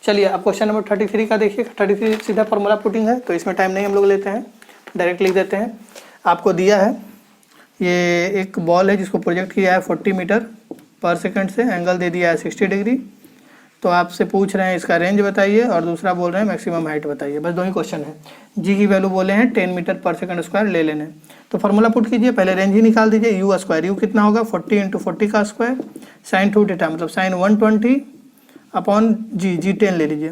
चलिए अब question number 33 का देखिए। 33 सीधा फॉर्मूला पुटिंग है, तो इसमें टाइम नहीं हम लोग लेते हैं, डायरेक्ट लिख देते हैं। आपको दिया है ये एक बॉल है जिसको प्रोजेक्ट किया है 40 मीटर पर सेकंड से, एंगल दे दिया है 60 डिग्री। तो आपसे पूछ रहे हैं इसका रेंज बताइए और दूसरा बोल रहे हैं मैक्सिमम हाइट बताइए। बस दो ही क्वेश्चन है। जी की वैल्यू बोले हैं 10 मीटर पर सेकंड स्क्वायर ले लेने। तो फार्मूला पुट कीजिए, पहले रेंज ही निकाल दीजिए। यू स्क्वायर, यू कितना होगा 40 × 40 का स्क्वायर, साइन 2 थीटा मतलब साइन 120 अपॉन जी, जी 10 ले लीजिए।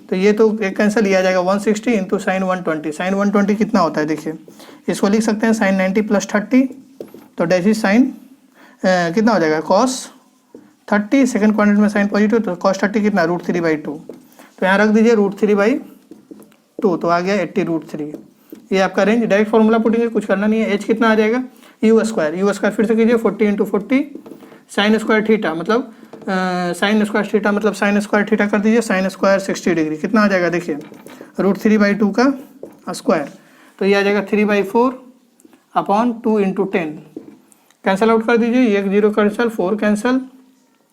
तो ये तो एक कैंसिल लिया जाएगा 160 इंटू साइन 120। साइन 120 कितना होता है देखिए, इसको लिख सकते हैं साइन 90 + 30, तो डैश इज साइन कितना हो जाएगा कॉस 30, सेकंड क्वाड्रेंट में साइन पॉजिटिव, तो कॉस 30 कितना √3/2। तो यहाँ रख दीजिए √3/2, तो आ गया 80√3। ये आपका रेंज। डायरेक्ट फॉर्मूला पुटिंग, कुछ करना नहीं है। एच कितना आ जाएगा यू स्क्वायर, यू स्क्वायर फिर से कीजिए 40 × 40 साइन स्क्वायर थीटा मतलब साइन स्क्वायर थीटा मतलब साइन स्क्वायर थीटा कर दीजिए, साइन स्क्वायर 60 डिग्री कितना आ जाएगा देखिए √3/2 का स्क्वायर। तो ये आ जाएगा 3/4 अपॉन 2 × 10, कैंसिल आउट कर दीजिए, ये 0 कैंसिल 4 कैंसिल,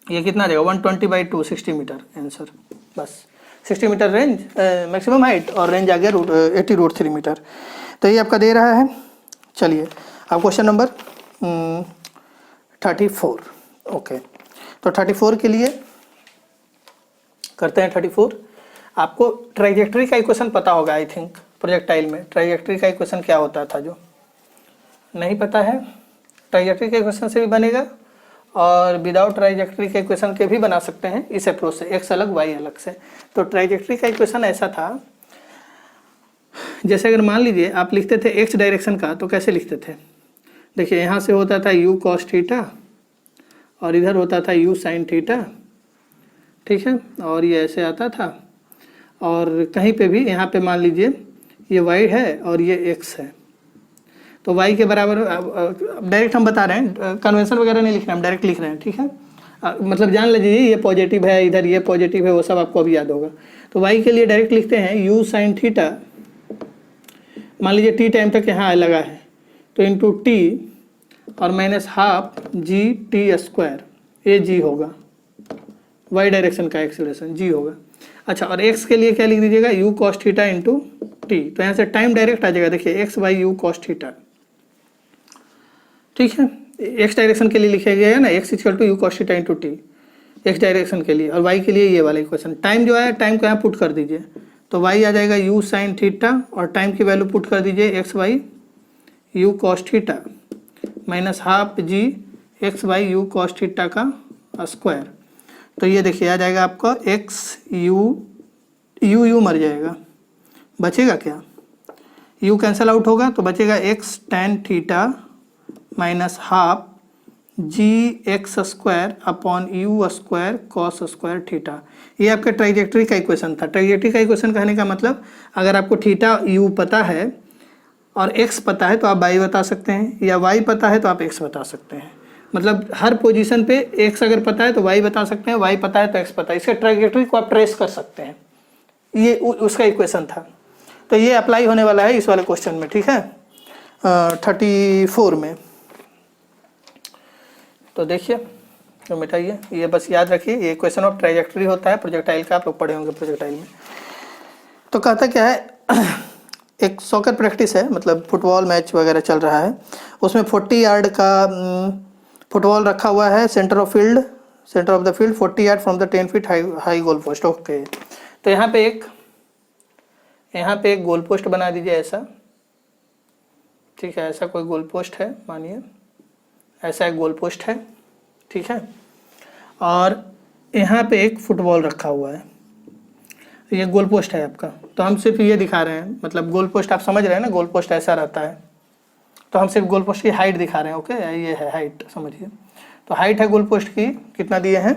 ये कितना आ जाएगा 120/2 60 मीटर आंसर। बस 60 मीटर रेंज मैक्सिमम हाइट और रेंज आ गया 80√3 मीटर। तो ये आपका दे रहा है। चलिए अब क्वेश्चन नंबर 34। ओके, तो 34 के लिए करते हैं 34। आपको ट्राइजेक्टरी का इक्वेशन पता होगा आई थिंक, प्रोजेक्टाइल में ट्राइजेक्टरी का इक्वेशन क्या होता था, जो नहीं पता है ट्राइजेक्टरी के इक्वेशन से भी बनेगा और विदाउट ट्राइजेक्टरी के इक्वेशन के भी बना सकते हैं इस अप्रोच से, एक्स अलग वाई अलग से। तो ट्राइजेक्टरी का इक्वेशन ऐसा था, जैसे अगर मान लीजिए आप लिखते थे एक्स डायरेक्शन का, तो कैसे लिखते थे देखिए, यहाँ से होता था यू कॉस थीटा और इधर होता था यू साइन थीटा, ठीक है, और ये ऐसे आता था। और कहीं पे भी यहाँ पे मान लीजिए ये वाई है और ये एक्स है, तो y के बराबर डायरेक्ट हम बता रहे हैं, कन्वेंशन वगैरह नहीं लिख रहे हैं, हम डायरेक्ट लिख रहे हैं, ठीक है। मतलब जान लीजिए ये पॉजिटिव है, इधर ये पॉजिटिव है, वो सब आपको अभी याद होगा। तो y के लिए डायरेक्ट लिखते हैं u साइन थीटा, मान लीजिए t टाइम तक यहाँ लगा है, तो इंटू टी और -12 जी टी स्क्वायर, ये g होगा, y डायरेक्शन का एक्सीलरेशन g होगा। अच्छा, और x के लिए क्या लिख दीजिएगा u cos theta into T, तो यहाँ से टाइम डायरेक्ट आ जाएगा देखिए x/u कॉस थीटा, ठीक है। एक्स डायरेक्शन के लिए लिखा गया है ना, x = u cos theta into T, x direction के लिए, और y के लिए ये वाला इक्वेशन। टाइम जो है टाइम को यहाँ पुट कर दीजिए, तो y आ जाएगा u साइन थीटा और टाइम की वैल्यू पुट कर दीजिए x/u cos थीटा -12 जी x/u cos थीटा का स्क्वायर। तो ये देखिए आ जाएगा आपका x u मर जाएगा, बचेगा क्या, u कैंसिल आउट होगा तो बचेगा x tan theta -12 g x square upon u square cos square theta. ये आपका ट्राइजेक्टरी का इक्वेशन था। ट्राइजेक्टरी का इक्वेशन कहने का मतलब, अगर आपको थीटा यू पता है और एक्स पता है तो आप वाई बता सकते हैं, या वाई पता है तो आप एक्स बता सकते हैं। मतलब हर पोजीशन पे एक्स अगर पता है तो वाई बता सकते हैं, वाई पता है तो एक्स पता है, इसके ट्राइजेक्टरी को आप ट्रेस कर सकते हैं। ये उसका इक्वेशन था। तो ये अप्लाई होने वाला है इस वाले क्वेश्चन में, ठीक है, 34 में। तो देखिए, तो मिटाइए, ये बस याद रखिए, ये इक्वेशन ऑफ ट्राइजेक्टरी होता है प्रोजेक्टाइल का, आप लोग पढ़े होंगे प्रोजेक्टाइल में। तो कहता क्या है, एक सॉकर प्रैक्टिस है, मतलब फुटबॉल मैच वगैरह चल रहा है, उसमें 40 यार्ड का फुटबॉल रखा हुआ है, centre of the field 40 yard from the 10 feet high goal post. Okay, तो यहाँ पे एक गोल पोस्ट बना दीजिए ऐसा, ठीक है, ऐसा कोई गोल पोस्ट है, मानिए ऐसा एक गोल पोस्ट है, ठीक है, और यहाँ पे एक फुटबॉल रखा हुआ है, ये गोल पोस्ट है आपका। तो हम सिर्फ ये दिखा रहे हैं, मतलब गोल पोस्ट आप समझ रहे हैं ना, गोल पोस्ट ऐसा रहता है, तो हम सिर्फ गोल पोस्ट की हाइट दिखा रहे हैं। ओके, ये है हाइट, समझिए। तो हाइट है गोल पोस्ट की, कितना दिए हैं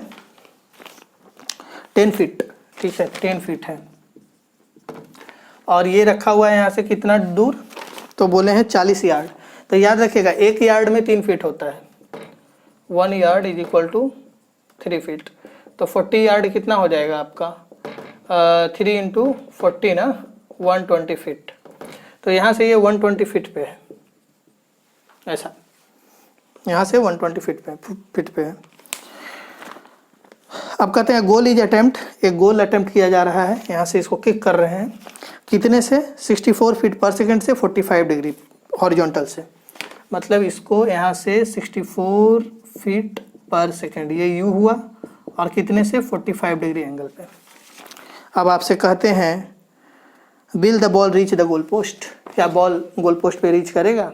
10 फीट, ठीक है, 10 फीट है, और ये रखा हुआ है यहाँ से कितना दूर, तो बोले हैं 40 यार्ड। तो याद रखिएगा 1 यार्ड में 3 फीट होता है, 1 यार्ड = 3 फीट। तो 40 यार्ड कितना हो जाएगा आपका 3 × 40 ना, 120 फीट। तो यहाँ से ये 120 फीट पे है, ऐसा यहाँ से 120 फीट पे है। अब कहते हैं गोल इज अटेम्प्ट, एक गोल अटेम्प्ट किया जा रहा है, यहाँ से इसको किक कर रहे हैं, कितने से 64 फीट पर सेकंड से 45 डिग्री हॉरिजॉन्टल से, मतलब इसको यहाँ से 64 फीट पर सेकंड, ये यू हुआ, और कितने से 45 डिग्री एंगल पे। अब आपसे कहते हैं will the ball reach the goal post, क्या बॉल गोल पोस्ट पे रीच करेगा?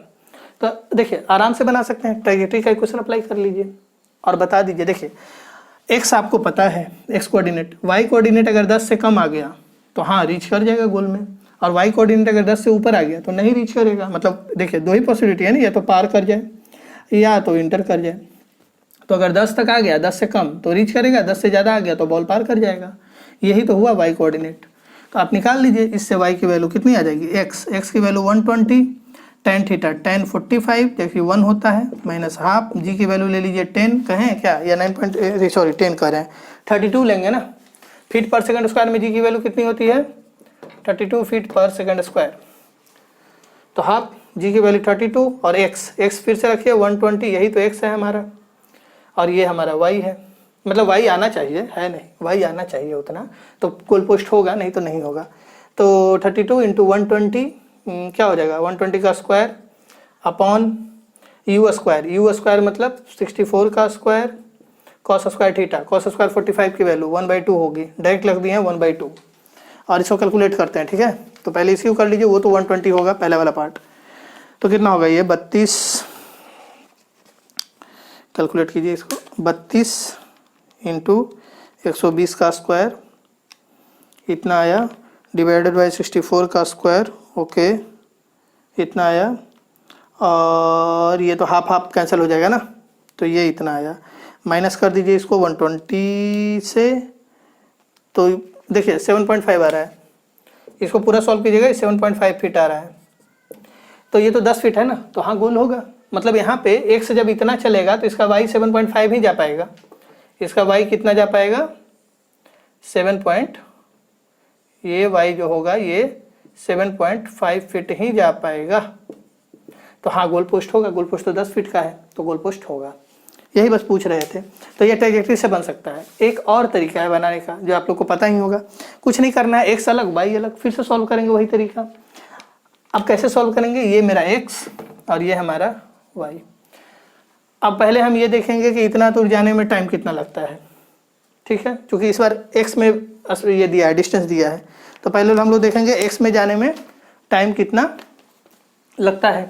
तो देखिए आराम से बना सकते हैं, ट्रैजेक्टरी का इक्वेशन अप्लाई कर लीजिए और बता दीजिए। देखिए एक्स आपको पता है, एक्स कोऑर्डिनेट, वाई कोऑर्डिनेट अगर 10 से कम आ गया तो हाँ रीच कर जाएगा गोल में, और वाई कोऑर्डिनेट अगर 10 से ऊपर आ गया तो नहीं रीच करेगा। मतलब देखिए दो ही पॉसिबिलिटी है ना, या तो पार कर जाए या तो इंटर कर जाए। तो अगर 10 तक आ गया, 10 से कम तो रीच करेगा, 10 से ज़्यादा आ गया तो बॉल पार कर जाएगा। यही तो हुआ वाई कोऑर्डिनेट। तो आप निकाल लीजिए, इससे वाई की वैल्यू कितनी आ जाएगी, एक्स की वैल्यू 120, tan थीटा tan 45, देखिए 1 होता है, माइनस हाफ, जी की वैल्यू ले लीजिए 10 कहें क्या, या 10 कह रहे हैं, 32 लेंगे ना, फीट पर सेकंड स्क्वायर में जी की वैल्यू कितनी होती है 32 फीट पर सेकंड स्क्वायर। तो हाफ जी की वैल्यू 32 और एक्स फिर से रखिए 120, यही तो एक्स है हमारा, और ये हमारा वाई है। मतलब वाई आना चाहिए, है नहीं, वाई आना चाहिए उतना तो गोल पोस्ट होगा, नहीं तो नहीं होगा। तो 32 इंटू 120 क्या हो जाएगा, 120 का स्क्वायर अपॉन यू स्क्वायर मतलब 64 का square cos square theta, cos square 45 की वैल्यू 1/2 होगी, डायरेक्ट लग दी है 1/2, और इसको कैलकुलेट करते हैं। ठीक है, तो पहले इसको कर लीजिए, वो तो 120 होगा पहले वाला पार्ट, तो कितना होगा ये 32, कैलकुलेट कीजिए इसको, 32 इंटू 120 का स्क्वायर इतना आया, डिवाइडेड बाई 64 का स्क्वायर, ओके इतना आया, और ये तो हाफ हाफ कैंसिल हो जाएगा ना, तो ये इतना आया, माइनस कर दीजिए इसको 120 से, तो देखिए 7.5 आ रहा है, इसको पूरा सॉल्व कीजिएगा, 7.5 फीट आ रहा है, तो ये तो 10 फीट है ना, तो हाँ गोल होगा। मतलब यहाँ पे एक से जब इतना चलेगा तो इसका वाई 7.5 ही जा पाएगा, इसका वाई कितना जा पाएगा 7 ये वाई जो होगा ये 7.5 फीट ही जा पाएगा। तो हाँ गोल पोस्ट होगा, गोल पोस्ट तो 10 फीट का है तो गोल पोस्ट होगा, यही बस पूछ रहे थे। तो ये ट्रैजेक्टरी से बन सकता है। एक और तरीका है बनाने का जो आप लोग को पता ही होगा, कुछ नहीं करना है, एक्स अलग वाई अलग, फिर से सॉल्व करेंगे वही तरीका। अब कैसे सॉल्व करेंगे, ये मेरा एक्स और ये हमारा वाई। अब पहले हम ये देखेंगे कि इतना दूर जाने में टाइम कितना लगता है, ठीक है, क्योंकि इस बार एक्स में ये दिया है, डिस्टेंस दिया है, तो पहले हम लोग देखेंगे एक्स में जाने में टाइम कितना लगता है।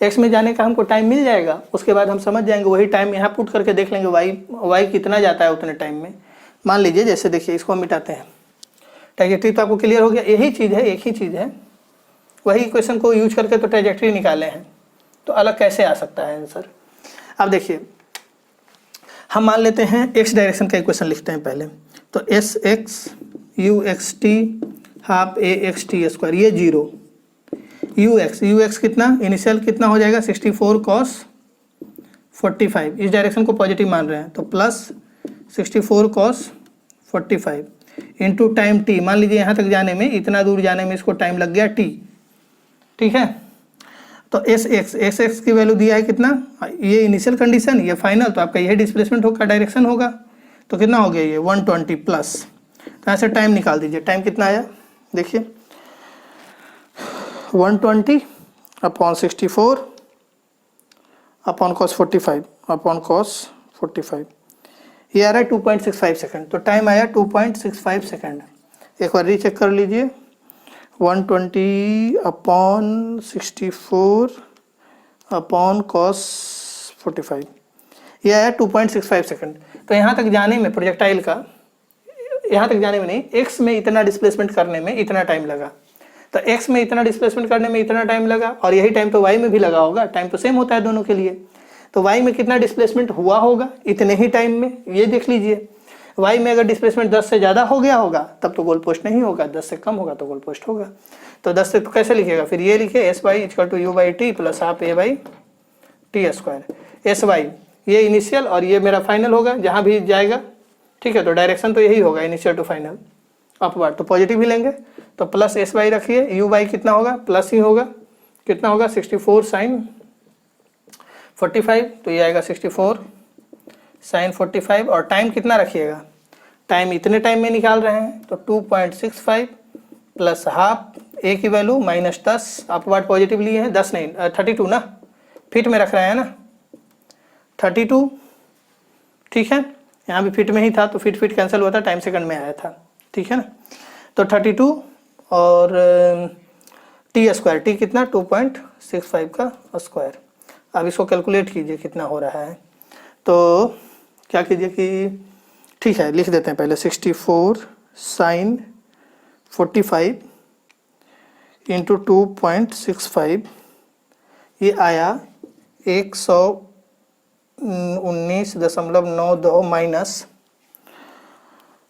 एक्स में जाने का हमको टाइम मिल जाएगा, उसके बाद हम समझ जाएंगे, वही टाइम यहाँ पुट करके देख लेंगे वाई कितना जाता है उतने टाइम में। मान लीजिए जैसे देखिए इसको हम मिटाते हैं, ट्रैजेक्टरी तो आपको क्लियर हो गया, यही चीज़ है, एक ही चीज़ है, वही इक्वेशन को यूज करके तो ट्रैजेक्टरी निकाले हैं, तो अलग कैसे आ सकता है आंसर। अब देखिए हम मान लेते हैं एक्स डायरेक्शन का इक्वेशन लिखते हैं पहले, तो S x you x T half a x t square, ये 0, यू एक्स कितना इनिशियल कितना हो जाएगा 64 कॉस 45, इस डायरेक्शन को पॉजिटिव मान रहे हैं तो plus 64 cos 45 into time T, मान लीजिए यहाँ तक जाने में, इतना दूर जाने में इसको टाइम लग गया टी, ठीक है। तो एस एक्स की वैल्यू दिया है कितना, ये इनिशियल कंडीशन, ये फाइनल, तो आपका यही डिस्प्लेसमेंट होगा, डायरेक्शन होगा, तो कितना हो गया ये 120 प्लस, तो ऐसे टाइम निकाल दीजिए, टाइम कितना आया देखिए 120 upon 64 upon cos 45 upon cos 45, ये आ रहा है 2.65 सेकंड, तो टाइम आया 2.65 सेकंड। एक बार रीचेक कर लीजिए, 120 अपॉन 64 अपॉन कॉस 45, ये आया 2.65 सेकंड। तो यहाँ तक जाने में प्रोजेक्टाइल का, यहाँ तक जाने में नहीं, एक्स में इतना डिस्प्लेसमेंट करने में इतना टाइम लगा, तो एक्स में इतना डिस्प्लेसमेंट करने में इतना टाइम लगा, और यही टाइम तो वाई में भी लगा होगा, टाइम तो सेम होता है दोनों के लिए, तो वाई में कितना डिस्प्लेसमेंट हुआ होगा इतने ही टाइम में, ये देख लीजिए। वाई में अगर डिस्प्लेसमेंट 10 से ज़्यादा हो गया होगा तब तो गोल पोस्ट नहीं होगा, 10 से कम होगा तो गोल पोस्ट होगा। तो 10 से तो कैसे लिखेगा, फिर ये लिखे s y equal to u by t plus half a by t square. S y ये इनिशियल और ये मेरा फाइनल होगा, जहाँ भी जाएगा, ठीक है, तो डायरेक्शन तो यही होगा, इनिशियल टू फाइनल अपवर्ड, तो पॉजिटिव ही लेंगे, तो प्लस एस वाई रखिए, यू वाई कितना होगा प्लस ही होगा, कितना होगा 64 साइन 45, तो ये आएगा 64 साइन 45, और टाइम कितना रखिएगा, टाइम इतने टाइम में निकाल रहे हैं, तो 2.65 प्लस हाफ, ए की वैल्यू -10, आपके पास पॉजिटिव लिए हैं, 10 नहीं 32 ना, फिट में रख रहे हैं ना, 32, ठीक है। यहाँ भी फिट में ही था तो फिट कैंसिल हुआ था, टाइम सेकंड में आया था, ठीक है ना। तो 32 और टी स्क्वायर, टी कितना 2.65 का स्क्वायर। अब इसको कैलकुलेट कीजिए कितना हो रहा है। तो क्या कीजिए कि ठीक है लिख देते हैं पहले 64 sin 45 इंटू 2.65, ये आया 119.92 माइनस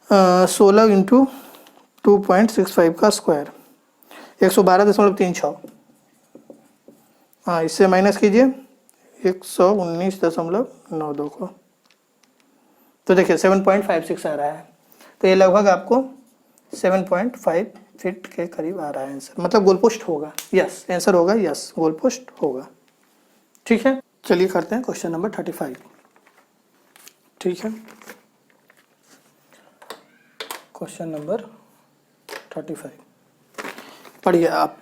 16 इंटू 2.65 का स्क्वायर 112.36। हाँ, इससे माइनस कीजिए 119.92 को, तो देखिए 7.56 आ रहा है। तो ये लगभग आपको 7.5 फीट के करीब आ रहा है आंसर, मतलब गोल पोस्ट होगा। यस, आंसर होगा, यस गोल पोस्ट होगा, ठीक है। चलिए करते हैं क्वेश्चन नंबर 35, ठीक है। क्वेश्चन नंबर 35 पढ़िए आप।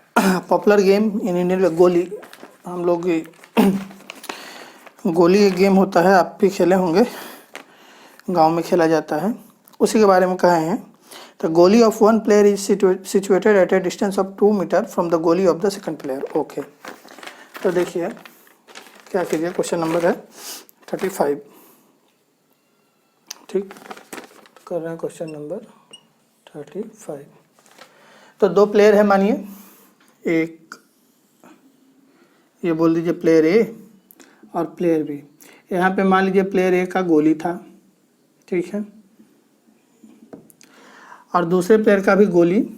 पॉपुलर गेम इन इंडियन में गोली, हम लोग गोली एक गेम होता है, आप भी खेले होंगे, गांव में खेला जाता है, उसी के बारे में कहे हैं। तो गोली of one player is situated at a distance of 2 metre from the गोली of the second player. Okay, तो देखिए क्या कीजिए, क्वेश्चन नंबर है 35, ठीक, कर रहे हैं क्वेश्चन नंबर 35। तो दो प्लेयर है, मानिए एक, ये बोल दीजिए प्लेयर ए और प्लेयर बी। यहाँ पे मान लीजिए प्लेयर ए का गोली था, ठीक है, और दूसरे प्लेयर का भी गोली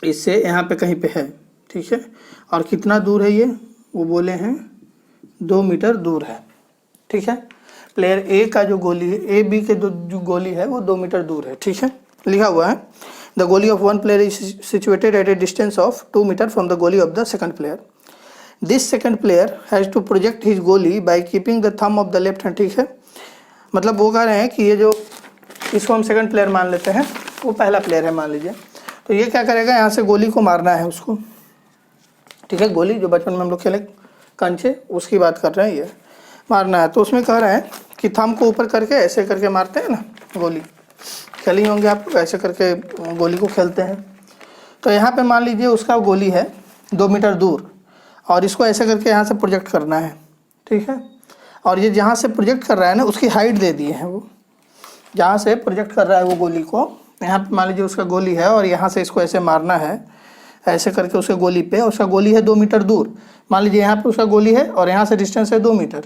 इससे यहाँ पे कहीं पे है, ठीक है। और कितना दूर है ये, वो बोले हैं 2 मीटर दूर है, ठीक है। प्लेयर ए का जो गोली है, ए बी के जो गोली है वो 2 मीटर दूर है, ठीक है। लिखा हुआ है द गोली of one player is situated at a distance of 2 metre from the गोली of the second player. This second player has to project his गोली by keeping the thumb of the left hand, ठीक है। मतलब वो कह रहे हैं कि ये जो, इसको हम सेकंड प्लेयर मान लेते हैं, वो पहला प्लेयर है मान लीजिए। तो ये क्या करेगा, यहाँ से गोली को मारना है उसको, ठीक है। गोली जो बचपन में हम लोग खेले कंचे, उसकी बात कर रहे हैं, ये मारना है। तो उसमें कह रहे हैं कि थंब को ऊपर करके ऐसे करके मारते हैं ना, गोली खेली होंगे आप लोग, ऐसे करके गोली को खेलते हैं। तो यहाँ पे मान लीजिए उसका गोली है 2 मीटर दूर, और इसको ऐसे करके यहाँ से प्रोजेक्ट करना है, ठीक है। और ये जहाँ से प्रोजेक्ट कर रहा है ना, उसकी हाइट दे दिए हैं, वो जहाँ से प्रोजेक्ट कर रहा है वो गोली को, यहाँ पे मान लीजिए उसका गोली है और यहाँ से इसको ऐसे मारना है, ऐसे करके उसके गोली पे, उसका गोली है 2 मीटर दूर, मान लीजिए यहाँ पे उसका गोली है और यहाँ से डिस्टेंस है 2 मीटर,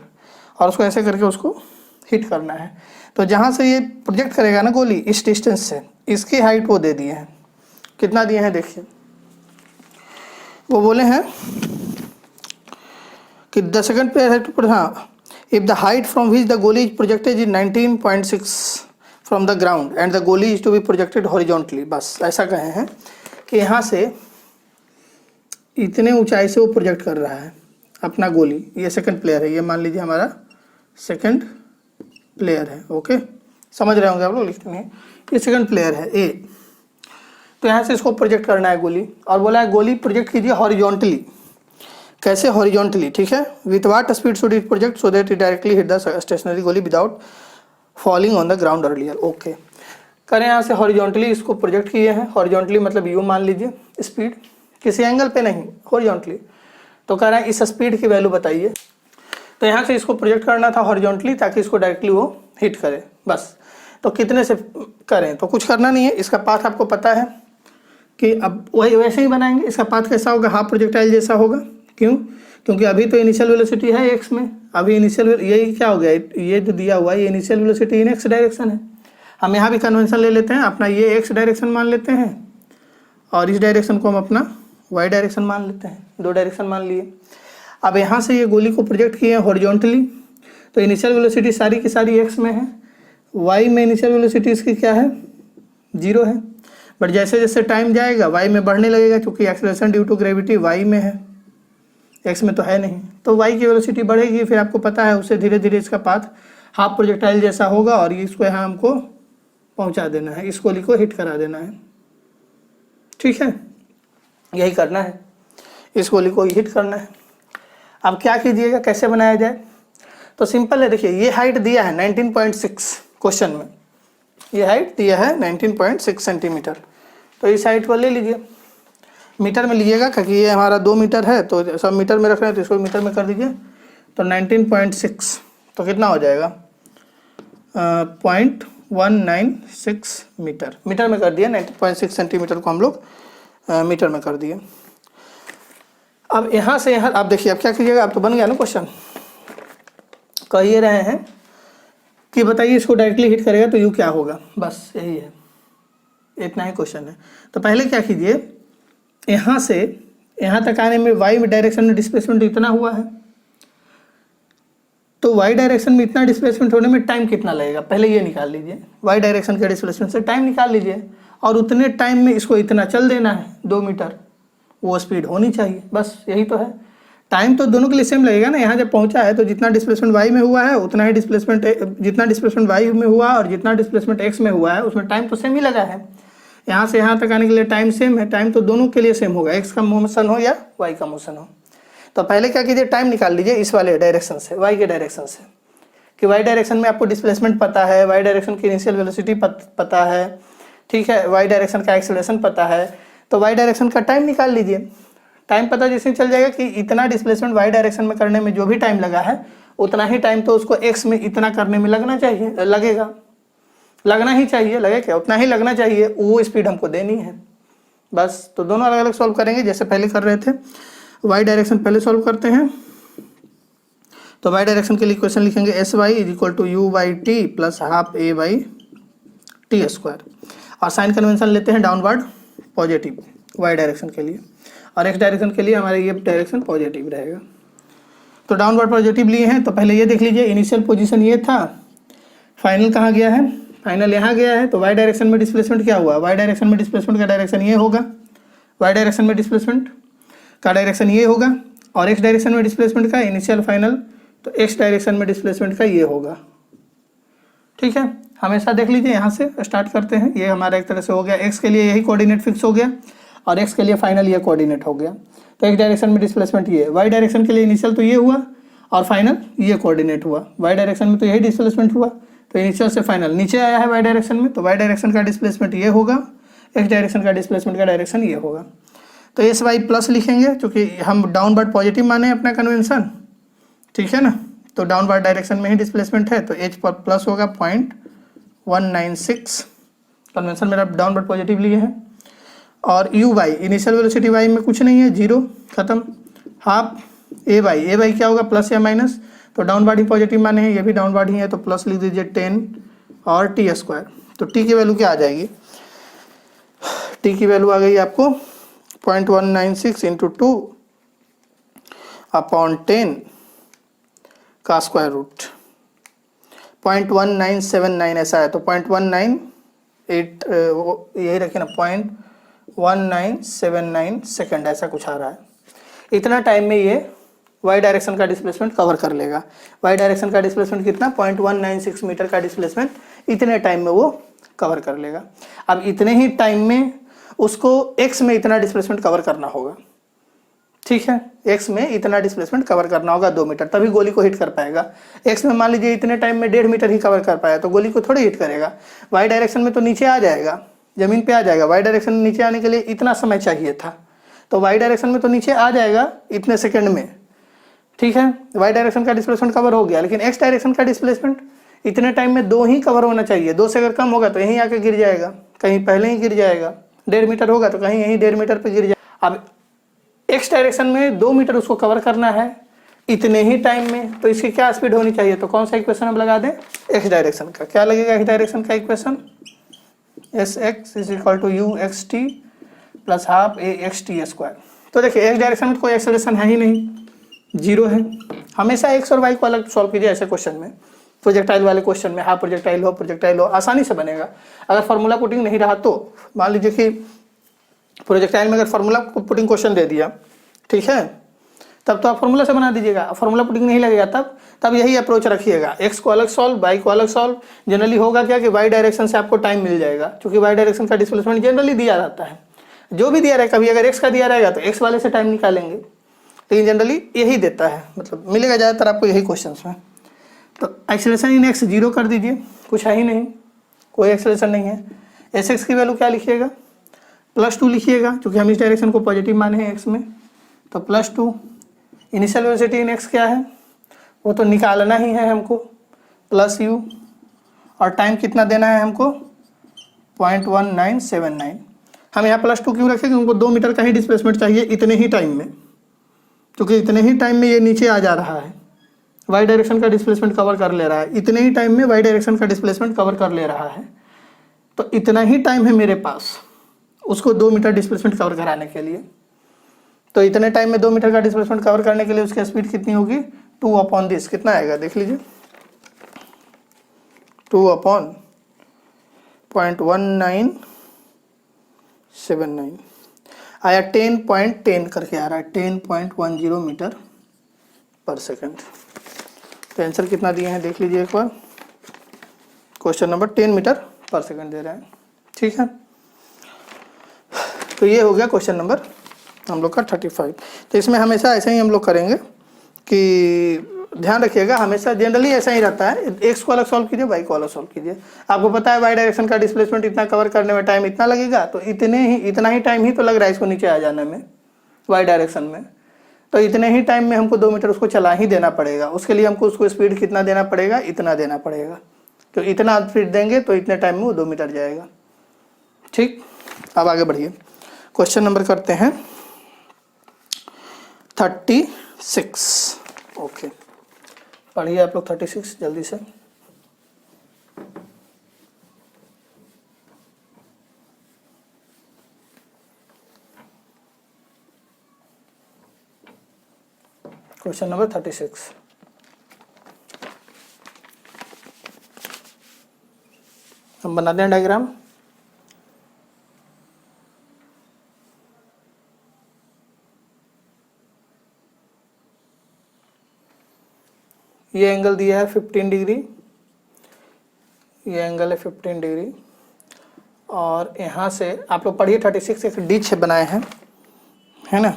और उसको ऐसे करके उसको हिट करना है। तो जहाँ से ये प्रोजेक्ट करेगा ना गोली, इस डिस्टेंस से, इसकी हाइट वो दे दिए हैं, कितना दिए हैं देखिए, वो बोले हैं कि द सेकंड प्लेयर है टू, हाँ, if the height from which the गोली is projected is 19.6 from the ground and the गोली is to be projected horizontally. बस ऐसा कहे हैं कि यहाँ से इतने ऊंचाई से वो प्रोजेक्ट कर रहा है अपना गोली। ये सेकंड प्लेयर है, ये मान लीजिए हमारा सेकंड प्लेयर है, ओके, समझ रहे होंगे आप लोग, लिखते हैं ये सेकंड प्लेयर है ए। तो यहाँ से इसको प्रोजेक्ट करना है गोली, और बोला है गोली प्रोजेक्ट कीजिए हॉरिजॉन्टली। कैसे हॉरिजॉन्टली, ठीक है, with what speed should it project so that it directly hit the stationary गोली without falling on the ground earlier. Okay, करें यहाँ से हॉरिजॉन्टली इसको प्रोजेक्ट किए हैं, हॉरिजॉन्टली मतलब यू मान लीजिए स्पीड, किसी एंगल पे नहीं, हॉरिजॉन्टली। तो कह रहे हैं इस स्पीड की वैल्यू बताइए। तो यहाँ से इसको प्रोजेक्ट करना था हॉरिजॉन्टली ताकि इसको डायरेक्टली वो हिट करे, बस। तो कितने से करें, तो कुछ करना नहीं है, इसका पाथ आपको पता है कि अब वही वैसे ही बनाएंगे। इसका पाथ कैसा होगा, हाफ प्रोजेक्टाइल जैसा होगा। क्यों, क्योंकि अभी तो इनिशियल वेलोसिटी है एक्स में, अभी इनिशियल यही क्या हो गया, ये जो दिया हुआ है ये इनिशियल वेलोसिटी इन एक्स डायरेक्शन है। हम यहाँ भी कन्वेंशन ले लेते हैं, अपना ये एक्स डायरेक्शन मान लेते हैं और इस डायरेक्शन को हम अपना वाई डायरेक्शन मान लेते हैं, 2 डायरेक्शन मान लिए। अब यहाँ से ये गोली को प्रोजेक्ट किए हैं हॉरिजॉन्टली, तो इनिशियल वेलोसिटी सारी की सारी एक्स में है, वाई में इनिशियल वेलोसिटी इसकी क्या है, 0 है। बट जैसे जैसे टाइम जाएगा वाई में बढ़ने लगेगा, क्योंकि acceleration due to gravity y में है, एक्स में तो है नहीं। तो वाई की वेलोसिटी बढ़ेगी, फिर आपको पता है उससे धीरे धीरे इसका पाथ हाफ प्रोजेक्टाइल जैसा होगा, और इसको यहाँ हमको पहुंचा देना है, इस गोली को हिट करा देना है। ठीक है, यही करना है, इस गोली को हिट करना है। अब क्या कीजिएगा, कैसे बनाया जाए, तो सिंपल है। देखिए ये हाइट दिया है 19.6 क्वेश्चन में, ये हाइट दिया है 19.6 सेंटीमीटर। तो इस हाइट को ले लीजिए, मीटर में लीजिएगा क्योंकि ये हमारा 2 मीटर है, तो सब मीटर में रख रहे हैं तो इसको मीटर में कर दीजिए। तो 19.6 तो कितना हो जाएगा 0.196 मीटर, मीटर में कर दिया। 19.6 सेंटीमीटर को हम लोग मीटर में कर दिए। अब यहाँ से यहाँ आप देखिए, अब क्या कीजिएगा, अब तो बन गया ना क्वेश्चन। कह ये रहे हैं कि बताइए इसको डायरेक्टली हिट करेगा तो यू क्या होगा, बस यही है, इतना ही क्वेश्चन है। तो पहले क्या कीजिए, यहाँ से यहाँ तक आने में वाई डायरेक्शन में डिस्प्लेसमेंट इतना हुआ है, तो वाई डायरेक्शन में इतना डिस्प्लेसमेंट होने में टाइम कितना लगेगा, पहले ये निकाल लीजिए। वाई डायरेक्शन के डिस्प्लेसमेंट से टाइम निकाल लीजिए, और उतने टाइम में इसको इतना चल देना है 2 मीटर, वो स्पीड होनी चाहिए, बस यही तो है। टाइम तो दोनों के लिए सेम लगेगा ना। यहाँ जब पहुँचा है तो जितना डिस्प्लेसमेंट वाई में हुआ है उतना ही डिस्प्लेसमेंट, जितना डिस्प्लेसमेंट वाई में हुआ और जितना डिस्प्लेसमेंट एक्स में हुआ है उसमें टाइम तो सेम ही लगा है। यहाँ से यहाँ तक आने के लिए टाइम सेम है, टाइम तो दोनों के लिए सेम होगा, एक्स का मोशन हो या वाई का मोशन हो। तो पहले क्या कीजिए, टाइम निकाल लीजिए इस वाले डायरेक्शन से, वाई के डायरेक्शन से, कि वाई डायरेक्शन में आपको डिस्प्लेसमेंट पता है, वाई डायरेक्शन की इनिशियल वेलोसिटी पता है, ठीक है, वाई डायरेक्शन का एक्सेलरेशन पता है, तो वाई डायरेक्शन का टाइम निकाल लीजिए। टाइम पता जैसे चल जाएगा कि इतना डिस्प्लेसमेंट वाई डायरेक्शन में करने में जो भी टाइम लगा है उतना ही टाइम तो उसको एक्स में इतना करने में लगना चाहिए, लगेगा, लगना ही चाहिए, लगे क्या, उतना ही लगना चाहिए, वो स्पीड हमको देनी है बस। तो दोनों अलग अलग सॉल्व करेंगे जैसे पहले कर रहे थे। वाई डायरेक्शन पहले सॉल्व करते हैं। तो वाई डायरेक्शन के लिए इक्वेशन लिखेंगे s y is equal to u by t plus half a by t square, और साइन कन्वेंशन लेते हैं डाउनवर्ड पॉजिटिव वाई डायरेक्शन के लिए, और एक्स डायरेक्शन के लिए हमारे ये डायरेक्शन पॉजिटिव रहेगा। तो डाउनवर्ड पॉजिटिव लिए हैं, तो पहले ये देख लीजिए, इनिशियल पोजीशन ये था, फाइनल कहाँ गया है, फाइनल यहाँ गया है। तो वाई डायरेक्शन में डिस्प्लेसमेंट क्या हुआ, वाई डायरेक्शन में डिस्प्लेसमेंट का डायरेक्शन ये होगा, वाई डायरेक्शन में डिस्प्लेसमेंट का डायरेक्शन ये होगा, और एक्स डायरेक्शन में डिस्प्लेसमेंट का इनिशियल फाइनल, तो एक्स डायरेक्शन में डिस्प्लेसमेंट का ये होगा। ठीक है, हमेशा देख लीजिए, यहाँ से स्टार्ट करते हैं। ये हमारा एक तरह से हो गया, एक्स के लिए यही कोऑर्डिनेट फिक्स हो गया और एक्स के लिए फाइनल ये कोऑर्डिनेट हो गया। तो एक्स डायरेक्शन में डिस्प्लेसमेंट ये, वाई डायरेक्शन के लिए इनिशियल तो ये हुआ और फाइनल ये कोऑर्डिनेट हुआ। वाई डायरेक्शन में तो यही डिस्प्लेसमेंट हुआ, तो इनिशियल से फाइनल नीचे आया है वाई डायरेक्शन में, तो वाई डायरेक्शन का डिस्प्लेसमेंट ये होगा, एक्स डायरेक्शन का डिस्प्लेसमेंट का डायरेक्शन ये होगा। तो एस वाई प्लस लिखेंगे क्योंकि हम डाउनवर्ड पॉजिटिव माने अपना कन्वेंशन, ठीक है ना। तो डाउनवर्ड डायरेक्शन में ही डिस्प्लेसमेंट है, तो एच पर प्लस होगा 0.196, कन्वेंशन मेरा डाउनवर्ड पॉजिटिव लिए है। और u y, initial velocity y में कुछ नहीं है, 0 खत्म, हाफ ए वाई क्या होगा, प्लस या माइनस, तो डाउनवर्ड ही पॉजिटिव माने हैं, ये भी डाउनवर्ड ही है, तो प्लस लिख दीजिए 10 और टी स्क्वायर। तो टी की वैल्यू क्या आ जाएगी, टी की वैल्यू आ गई आपको 0.196 इंटू 2 अपॉन 10 का स्क्वायर रूट, 0.1979 ऐसा है, तो 0.198 यही रखिए ना, 0.1979 सेकेंड ऐसा कुछ आ रहा है। इतना टाइम में ये वाई डायरेक्शन का डिस्प्लेसमेंट कवर कर लेगा। वाई डायरेक्शन का डिस्प्लेसमेंट कितना, 0.196 मीटर का डिस्प्लेसमेंट इतने टाइम में वो कवर कर लेगा। अब इतने ही टाइम में उसको एक्स में इतना डिस्प्लेसमेंट कवर करना होगा, ठीक है, एक्स में इतना डिस्प्लेसमेंट कवर करना होगा 2 मीटर, तभी गोली को हिट कर पाएगा। एक्स में मान लीजिए इतने टाइम में 1.5 मीटर ही कवर कर पाया तो गोली को थोड़ी हिट करेगा। वाई डायरेक्शन में तो नीचे आ जाएगा, जमीन पे आ जाएगा। वाई डायरेक्शन में नीचे आने के लिए इतना समय चाहिए था, तो वाई डायरेक्शन में तो नीचे आ जाएगा इतने सेकंड में, ठीक है। वाई डायरेक्शन का डिस्प्लेसमेंट कवर हो गया, लेकिन एक्स डायरेक्शन का डिस्प्लेसमेंट इतने टाइम में 2 ही कवर होना चाहिए। 2 से अगर कम होगा तो यहीं आके गिर जाएगा, कहीं पहले ही गिर जाएगा। 1.5 मीटर होगा तो कहीं यहीं 1.5 मीटर पर गिर जाएगा। अब एक्स डायरेक्शन में 2 मीटर उसको कवर करना है इतने ही टाइम में, तो इसकी क्या स्पीड होनी चाहिए, तो कौन सा इक्वेशन हम लगा दें, एक्स डायरेक्शन का। क्या लगेगा एक्स डायरेक्शन का equation, s x is equal to u x t plus half a x t square. तो देखिए एक्स डायरेक्शन में कोई एक्सेलरेशन है ही नहीं, 0 है। हमेशा एक्स और वाई को अलग सॉल्व कीजिए ऐसे क्वेश्चन में, प्रोजेक्टाइल वाले क्वेश्चन में, हाफ प्रोजेक्टाइल हो आसानी से बनेगा। अगर फार्मूला पुटिंग नहीं रहा तो मान लीजिए कि प्रोजेक्टाइल में अगर फार्मूला पुटिंग क्वेश्चन दे दिया, ठीक है, तब तो आप फॉर्मूला से बना दीजिएगा, फॉर्मूला पुटिंग नहीं लगेगा तब यही अप्रोच रखिएगा, एक्स को अलग सॉल्व, वाई को अलग सॉल्व। जनरली होगा क्या कि वाई डायरेक्शन से आपको टाइम मिल जाएगा, क्योंकि वाई डायरेक्शन का डिस्प्लेसमेंट जनरली दिया रहता है, जो भी दिया रहेगा। कभी अगर एक्स का दिया रहेगा तो एक्स वाले से टाइम निकालेंगे, लेकिन जनरली यही देता है, मतलब मिलेगा ज़्यादातर आपको यही क्वेश्चन में। तो एक्सेलरेशन इन एक्स 0 कर दीजिए, कुछ है ही नहीं, कोई एक्सेलरेशन नहीं है। एस एक्स की वैल्यू क्या लिखिएगा, +2 लिखिएगा, क्योंकि हम इस डायरेक्शन को पॉजिटिव माने हैं एक्स में, तो +2। इनिशियल वेलोसिटी इन एक्स क्या है, वो तो निकालना ही है हमको, +u, और टाइम कितना देना है हमको 0.1979। हम यहाँ +2 क्यों रखें, क्योंकि उनको 2 मीटर का ही डिस्प्लेसमेंट चाहिए इतने ही टाइम में, क्योंकि इतने ही टाइम में ये नीचे आ जा रहा है, वाई डायरेक्शन का डिस्प्लेसमेंट कवर कर ले रहा है, इतने ही टाइम में वाई डायरेक्शन का डिस्प्लेसमेंट कवर कर ले रहा है। तो इतना ही टाइम है मेरे पास उसको 2 मीटर डिस्प्लेसमेंट कवर कराने के लिए। तो इतने टाइम में 2 मीटर का डिस्प्लेसमेंट कवर करने के लिए उसकी स्पीड कितनी होगी, 2/this, कितना आएगा देख लीजिए, 2/0.1979 आया, 10.10 करके आ रहा है, 10.10 मीटर पर सेकंड। तो आंसर कितना दिए हैं देख लीजिए एक बार, क्वेश्चन नंबर 10 मीटर पर सेकंड दे रहा है, ठीक है। तो ये हो गया क्वेश्चन नंबर हम लोग का 35। तो इसमें हमेशा ऐसे ही हम लोग करेंगे कि ध्यान रखिएगा, हमेशा जनरली ऐसा ही रहता है, एक्स को अलग सॉल्व कीजिए, वाई को अलग सॉल्व कीजिए। आपको पता है वाई डायरेक्शन का डिस्प्लेसमेंट इतना कवर करने में टाइम इतना लगेगा, तो इतना ही टाइम ही तो लग रहा है इसको नीचे आ जाने में वाई डायरेक्शन में। तो इतने ही टाइम में हमको 2 मीटर उसको चला ही देना पड़ेगा, उसके लिए हमको उसको स्पीड कितना देना पड़ेगा, इतना देना पड़ेगा। तो इतना स्पीड देंगे तो इतने टाइम में वो 2 मीटर जाएगा, ठीक। अब आगे बढ़िए, क्वेश्चन नंबर करते हैं 36। ओके, पढ़िए आप लोग 36 जल्दी से। क्वेश्चन नंबर 36, हम बनाते हैं डायग्राम। ये एंगल दिया है 15 डिग्री, ये एंगल है 15 डिग्री, और यहाँ से आप लोग पढ़िए 36 एक डिच बनाए हैं, है ना।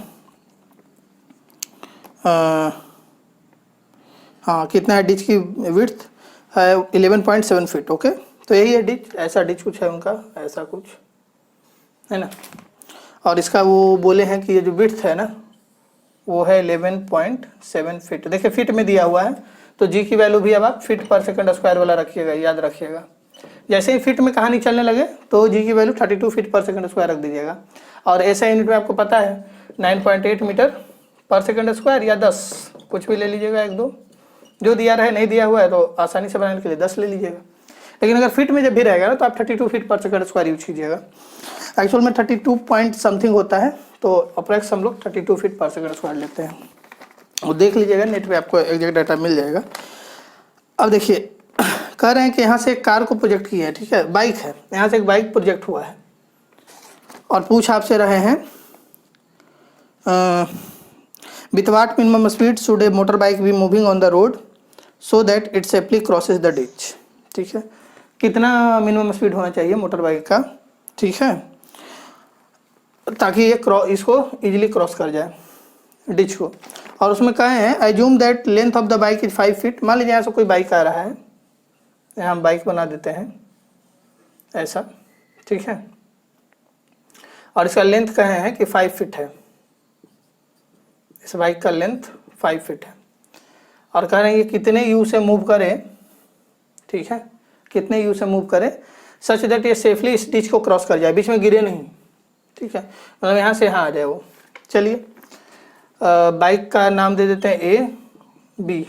हाँ, कितना है डिच की विड्थ है 11.7 फीट। ओके, तो यही है डिच, ऐसा डिच कुछ है उनका, ऐसा कुछ है ना। और इसका वो बोले हैं कि ये जो विड्थ है ना वो है 11.7 फीट। देखिए फीट में दिया हुआ है, तो जी की वैल्यू भी अब आप फीट पर सेकंड स्क्वायर वाला रखिएगा, याद रखिएगा। जैसे ही फीट में कहानी चलने लगे तो जी की वैल्यू 32 फीट पर सेकंड स्क्वायर रख दीजिएगा। और ऐसा यूनिट में आपको पता है 9.8 मीटर पर सेकंड स्क्वायर या 10, कुछ भी ले लीजिएगा, एक दो जो दिया रहे, नहीं दिया हुआ है तो आसानी से बनाने के लिए 10 ले लीजिएगा। लेकिन अगर फीट में जब भी रहेगा ना तो आप 32 फीट पर सेकंड स्क्वायर यूज कीजिएगा। एक्चुअल में 32 पॉइंट समथिंग होता है, तो अप्रैक्स हम लोग 32 फीट पर सेकंड स्क्वायर लेते हैं। वो देख लीजिएगा, नेट पे आपको एग्जैक्ट डाटा मिल जाएगा। अब देखिए कह रहे हैं कि यहाँ से एक कार को प्रोजेक्ट किया है, ठीक है, बाइक है, यहाँ से एक बाइक प्रोजेक्ट हुआ है और पूछ आपसे रहे हैं with what minimum speed should A motor bike be moving on the road so that it safely crosses the ditch. ठीक है, कितना मिनिमम स्पीड होना चाहिए मोटर बाइक का, ठीक है, ताकि ये इसको इजीली क्रॉस कर जाए डिच को। और उसमें कहे हैं assume that length of the bike is 5 feet. मान लीजिए यहाँ से कोई बाइक आ रहा है, यहाँ हम बाइक बना देते हैं ऐसा, ठीक है, और इसका लेंथ कहे हैं कि 5 फीट है, इस बाइक का लेंथ 5 फीट है। और कह रहे हैं कि कितने यू से मूव करे, ठीक है, कितने यू से मूव करे सच दैट ये सेफली इस डिच को क्रॉस कर जाए, बीच में गिरे नहीं, ठीक है, मतलब यहाँ से यहाँ आ जाए वो। चलिए बाइक का नाम दे देते हैं ए बी।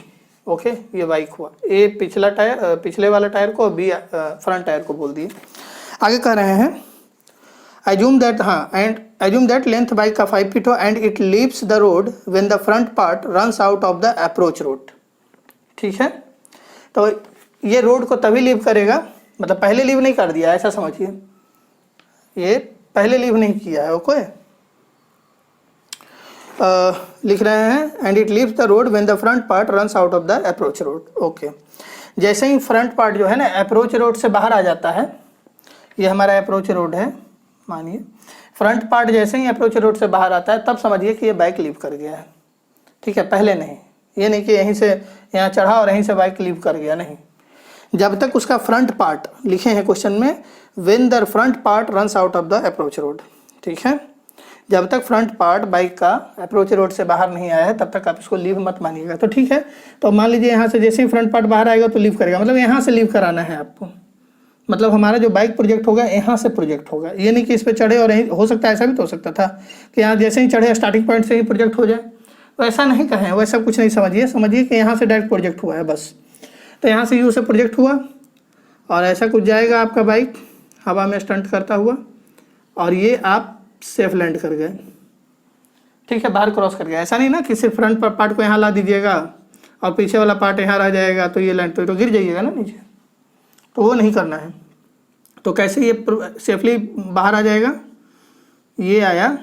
ओके, ये बाइक हुआ, ए पिछला टायर, पिछले वाला टायर को, बी फ्रंट टायर को बोल दिए। आगे कह रहे हैं एज्यूम दैट, हाँ, and assume that length bike का 5 फीट हो and it leaves the road when the front part runs out of the approach road. ठीक है, तो ये रोड को तभी लीव करेगा, मतलब पहले लीव नहीं कर दिया, ऐसा समझिए, ये पहले लीव नहीं किया है। ओके, लिख रहे हैं and it leaves the road when the front part runs out of the approach road. Okay, जैसे ही फ्रंट पार्ट जो है ना अप्रोच रोड से बाहर आ जाता है, ये हमारा अप्रोच रोड है, मानिए फ्रंट पार्ट जैसे ही अप्रोच रोड से बाहर आता है तब समझिए कि ये बाइक लीव कर गया है। ठीक है, पहले नहीं, ये नहीं कि यहीं से यहाँ चढ़ा और यहीं से बाइक लीव कर गया, नहीं। जब तक उसका फ्रंट पार्ट, लिखे हैं क्वेश्चन में, when the front part runs out of the approach road. ठीक है, जब तक फ्रंट पार्ट बाइक का अप्रोच रोड से बाहर नहीं आया है तब तक आप इसको लीव मत मानिएगा। तो ठीक है, तो मान लीजिए यहाँ से जैसे ही फ्रंट पार्ट बाहर आएगा तो लीव करेगा, मतलब यहाँ से लीव कराना है आपको। मतलब हमारा जो बाइक प्रोजेक्ट होगा यहाँ से प्रोजेक्ट होगा, ये नहीं कि इस पर चढ़े और यहीं, हो सकता है ऐसा भी तो हो सकता था कि यहाँ जैसे ही चढ़े स्टार्टिंग पॉइंट से ही प्रोजेक्ट हो जाए, तो ऐसा नहीं कहें, वैसा कुछ नहीं समझिए, समझिए कि यहाँ से डायरेक्ट प्रोजेक्ट हुआ है बस। तो यहाँ से यू से प्रोजेक्ट हुआ और ऐसा कुछ जाएगा आपका बाइक हवा में स्टंट करता हुआ और ये आप सेफ लैंड कर गए। ठीक है, बाहर क्रॉस कर गया। ऐसा नहीं ना कि सिर्फ फ्रंट पार्ट को यहाँ ला दीजिएगा और पीछे वाला पार्ट यहाँ रह जाएगा तो ये लैंड तो गिर जाइएगा ना नीचे, तो वो नहीं करना है। तो कैसे ये सेफली बाहर आ जाएगा, ये आया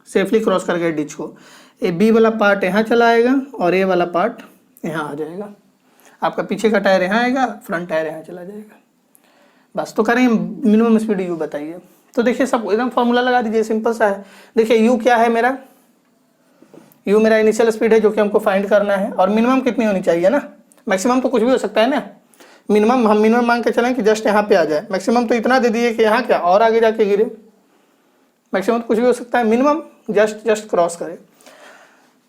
सेफली क्रॉस कर गया डिच को, ये बी वाला पार्ट यहाँ चला आएगा और ए वाला पार्ट यहाँ आ जाएगा। आपका पीछे का टायर यहाँ आएगा, फ्रंट टायर यहाँ चला जाएगा, बस। तो करें मिनिमम स्पीड यू बताइए। तो देखिए सब एकदम फॉर्मूला लगा दीजिए, सिंपल सा है। देखिए यू क्या है मेरा, यू मेरा इनिशियल स्पीड है जो कि हमको फाइंड करना है, और मिनिमम कितनी होनी चाहिए ना, मैक्सिमम तो कुछ भी हो सकता है ना। मिनिमम हम मिनिमम मांग के चलें कि जस्ट यहाँ पे आ जाए, मैक्सिमम तो इतना दे दीजिए कि यहाँ क्या और आगे जाके गिरे। मैक्सिमम तो कुछ भी हो सकता है, मिनिमम जस्ट क्रॉस करे।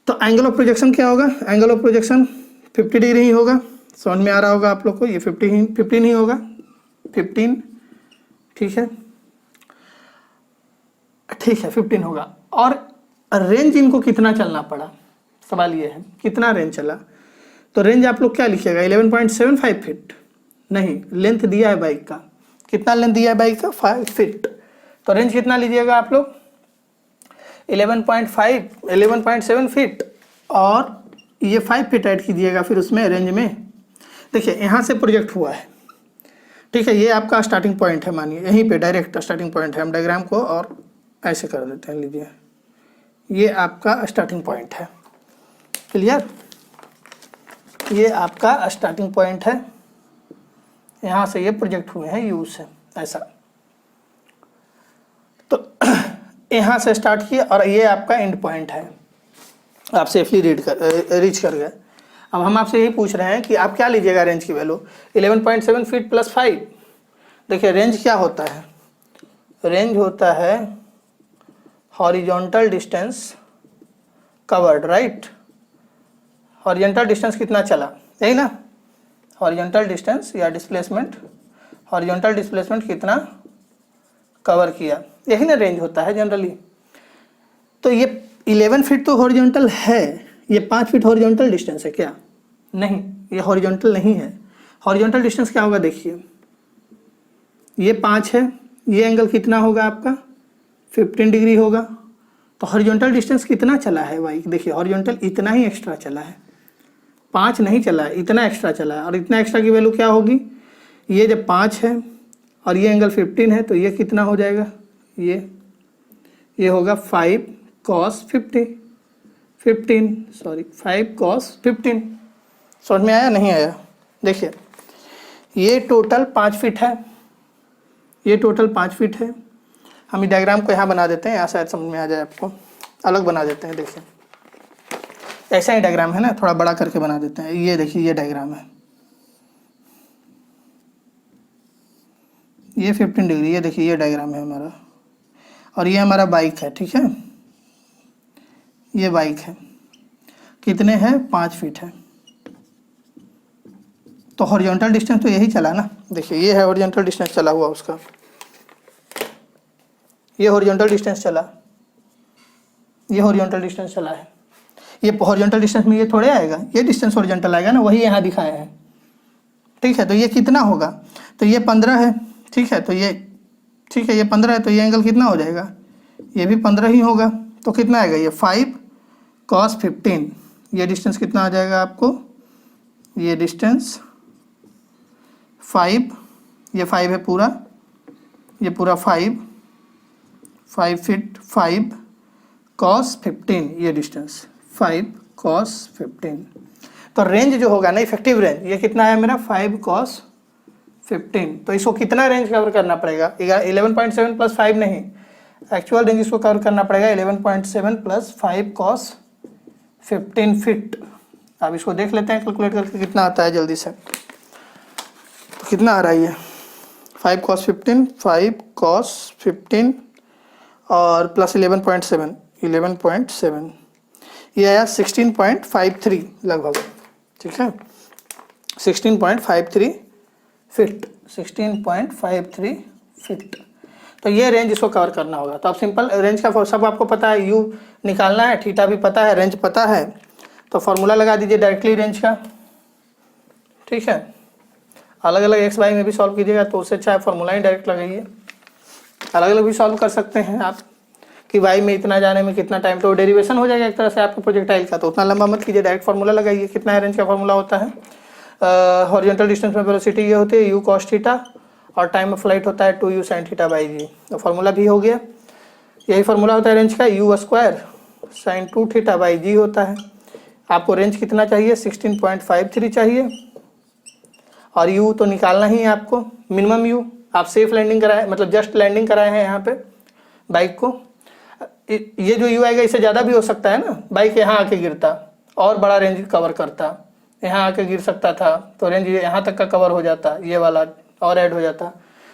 तो एंगल ऑफ प्रोजेक्शन क्या होगा, एंगल ऑफ प्रोजेक्शन 50 डिग्री ही होगा, समझ में आ रहा होगा आप लोग को। ये 15 ही होगा, 15। ठीक है, ठीक है 15 होगा। और रेंज इनको कितना चलना पड़ा, सवाल ये है कितना रेंज चला। तो रेंज आप लोग क्या लिखिएगा, 11.75 फीट, नहीं लेंथ दिया है बाइक का, कितना लेंथ दिया है बाइक का, 5 फीट। तो रेंज कितना लीजिएगा आप लोग, 11.7 फीट, और ये 5 फीट ऐड कीजिएगा फिर उसमें रेंज में। देखिए यहाँ से प्रोजेक्ट हुआ है, ठीक है, ये आपका स्टार्टिंग पॉइंट है, मानिए यहीं पे डायरेक्ट स्टार्टिंग पॉइंट है। हम डायग्राम को और ऐसे कर देते हैं, लीजिए ये आपका स्टार्टिंग पॉइंट है, क्लियर, ये आपका स्टार्टिंग पॉइंट है, यहाँ से ये प्रोजेक्ट हुए हैं यू से ऐसा। तो यहाँ से स्टार्ट किया और ये आपका एंड पॉइंट है, आप सेफली रीच कर गए। अब हम आपसे यही पूछ रहे हैं कि आप क्या लीजिएगा रेंज की वैल्यू, 11.7 फीट प्लस 5। देखिए रेंज क्या होता है, रेंज होता है horizontal distance covered, right. Horizontal distance कितना चला, यही ना, हॉरिजॉन्टल डिस्टेंस या डिस्प्लेसमेंट, हॉरिजॉन्टल डिस्प्लेसमेंट कितना कवर किया, यही ना रेंज होता है जनरली। तो ये 11 फीट तो हॉरिजॉन्टल है, ये 5 फीट हॉरिजॉन्टल डिस्टेंस है क्या, नहीं, ये हॉरिजॉन्टल नहीं है। हॉरिजॉन्टल डिस्टेंस क्या होगा, देखिए ये 5 है, ये एंगल कितना होगा आपका 15 डिग्री होगा। तो हॉरिजॉन्टल डिस्टेंस कितना चला है भाई, देखिए हॉरिजॉन्टल इतना ही एक्स्ट्रा चला है, 5 नहीं चला है, इतना एक्स्ट्रा चला है। और इतना एक्स्ट्रा की वैल्यू क्या होगी, ये जब 5 है और ये एंगल 15 है तो ये कितना हो जाएगा, ये होगा 5 cos 15। समझ में आया नहीं आया, देखिए ये टोटल 5 फीट है, ये टोटल 5 फीट है। हम ये डायग्राम को यहाँ बना देते हैं, यहाँ शायद समझ में आ जाए आपको, अलग बना देते हैं। देखिए ऐसा ही डायग्राम है ना, थोड़ा बड़ा करके बना देते हैं। ये देखिए ये डायग्राम है, ये 15 डिग्री, ये देखिए ये डायग्राम है हमारा, और ये हमारा बाइक है, ठीक है, ये बाइक है, कितने हैं 5 फीट है। तो हॉरिजॉन्टल डिस्टेंस तो यही चला ना, देखिए ये है हॉरिजॉन्टल डिस्टेंस चला हुआ उसका, ये हॉरिजॉन्टल डिस्टेंस चला, ये हॉरिजॉन्टल डिस्टेंस चला है। ये हॉरिजॉन्टल डिस्टेंस में ये थोड़े आएगा, ये डिस्टेंस हॉरिजॉन्टल आएगा ना, वही यहाँ दिखाया है, ठीक है। तो ये कितना होगा, तो ये 15 है, ठीक है, तो ये ठीक है, ये 15 है, तो ये एंगल कितना हो जाएगा, ये भी 15 ही होगा। तो कितना आएगा, ये 5 cos 15, ये डिस्टेंस कितना आ जाएगा आपको, ये डिस्टेंस 5, ये 5 है पूरा, ये पूरा 5 फीट 5 cos 15, ये डिस्टेंस 5 cos 15। तो रेंज जो होगा ना, इफेक्टिव रेंज, ये कितना है मेरा 5 cos 15। तो इसको कितना रेंज कवर करना पड़ेगा? 11.7 प्लस 5 नहीं, एक्चुअल रेंज इसको कवर करना पड़ेगा 11.7 प्लस 5 cos 15 फीट। अब इसको देख लेते हैं कैलकुलेट करके कितना आता है जल्दी से। तो कितना आ रहा है ये 5 cos 15, 5 cos 15 और प्लस 11.7, ये आया 16.53 लगभग, ठीक है, 16.53 फीट, 16.53 फीट। तो ये रेंज इसको कवर करना होगा। तो आप सिंपल रेंज का सब आपको पता है, यू निकालना है, थीटा भी पता है, रेंज पता है, तो फॉर्मूला लगा दीजिए डायरेक्टली रेंज का, ठीक है। अलग अलग एक्स वाई में भी सॉल्व कीजिएगा तो उससे अच्छा है फॉर्मूला ही डायरेक्ट लगाइए। अलग अलग भी सॉल्व कर सकते हैं आप कि वाई में इतना जाने में कितना टाइम, तो डेरिवेशन हो जाएगा एक तरह से आपका प्रोजेक्टाइल का। तो उतना लंबा मत कीजिए, डायरेक्ट फार्मूला लगाइए। कितना है रेंज का फार्मूला होता है, हॉरिजॉन्टल डिस्टेंस में वेलोसिटी ये होती है u cos थीटा और टाइम ऑफ फ्लाइट होता है 2u sin थीटा बाई जी। तो फार्मूला भी हो गया, यही फार्मूला होता है रेंज का, u square sin 2 theta by G होता है। आपको रेंज कितना चाहिए, 16.53 चाहिए, और u तो निकालना ही है आपको, मिनिमम u। आप सेफ लैंडिंग कराए, मतलब जस्ट लैंडिंग कराए हैं यहाँ पे बाइक को, ये जो u आएगा इससे ज़्यादा भी हो सकता है ना, बाइक यहाँ आके गिरता और बड़ा रेंज कवर करता, यहाँ आके गिर सकता था तो रेंज यहाँ तक का कवर हो जाता, ये वाला और ऐड हो जाता।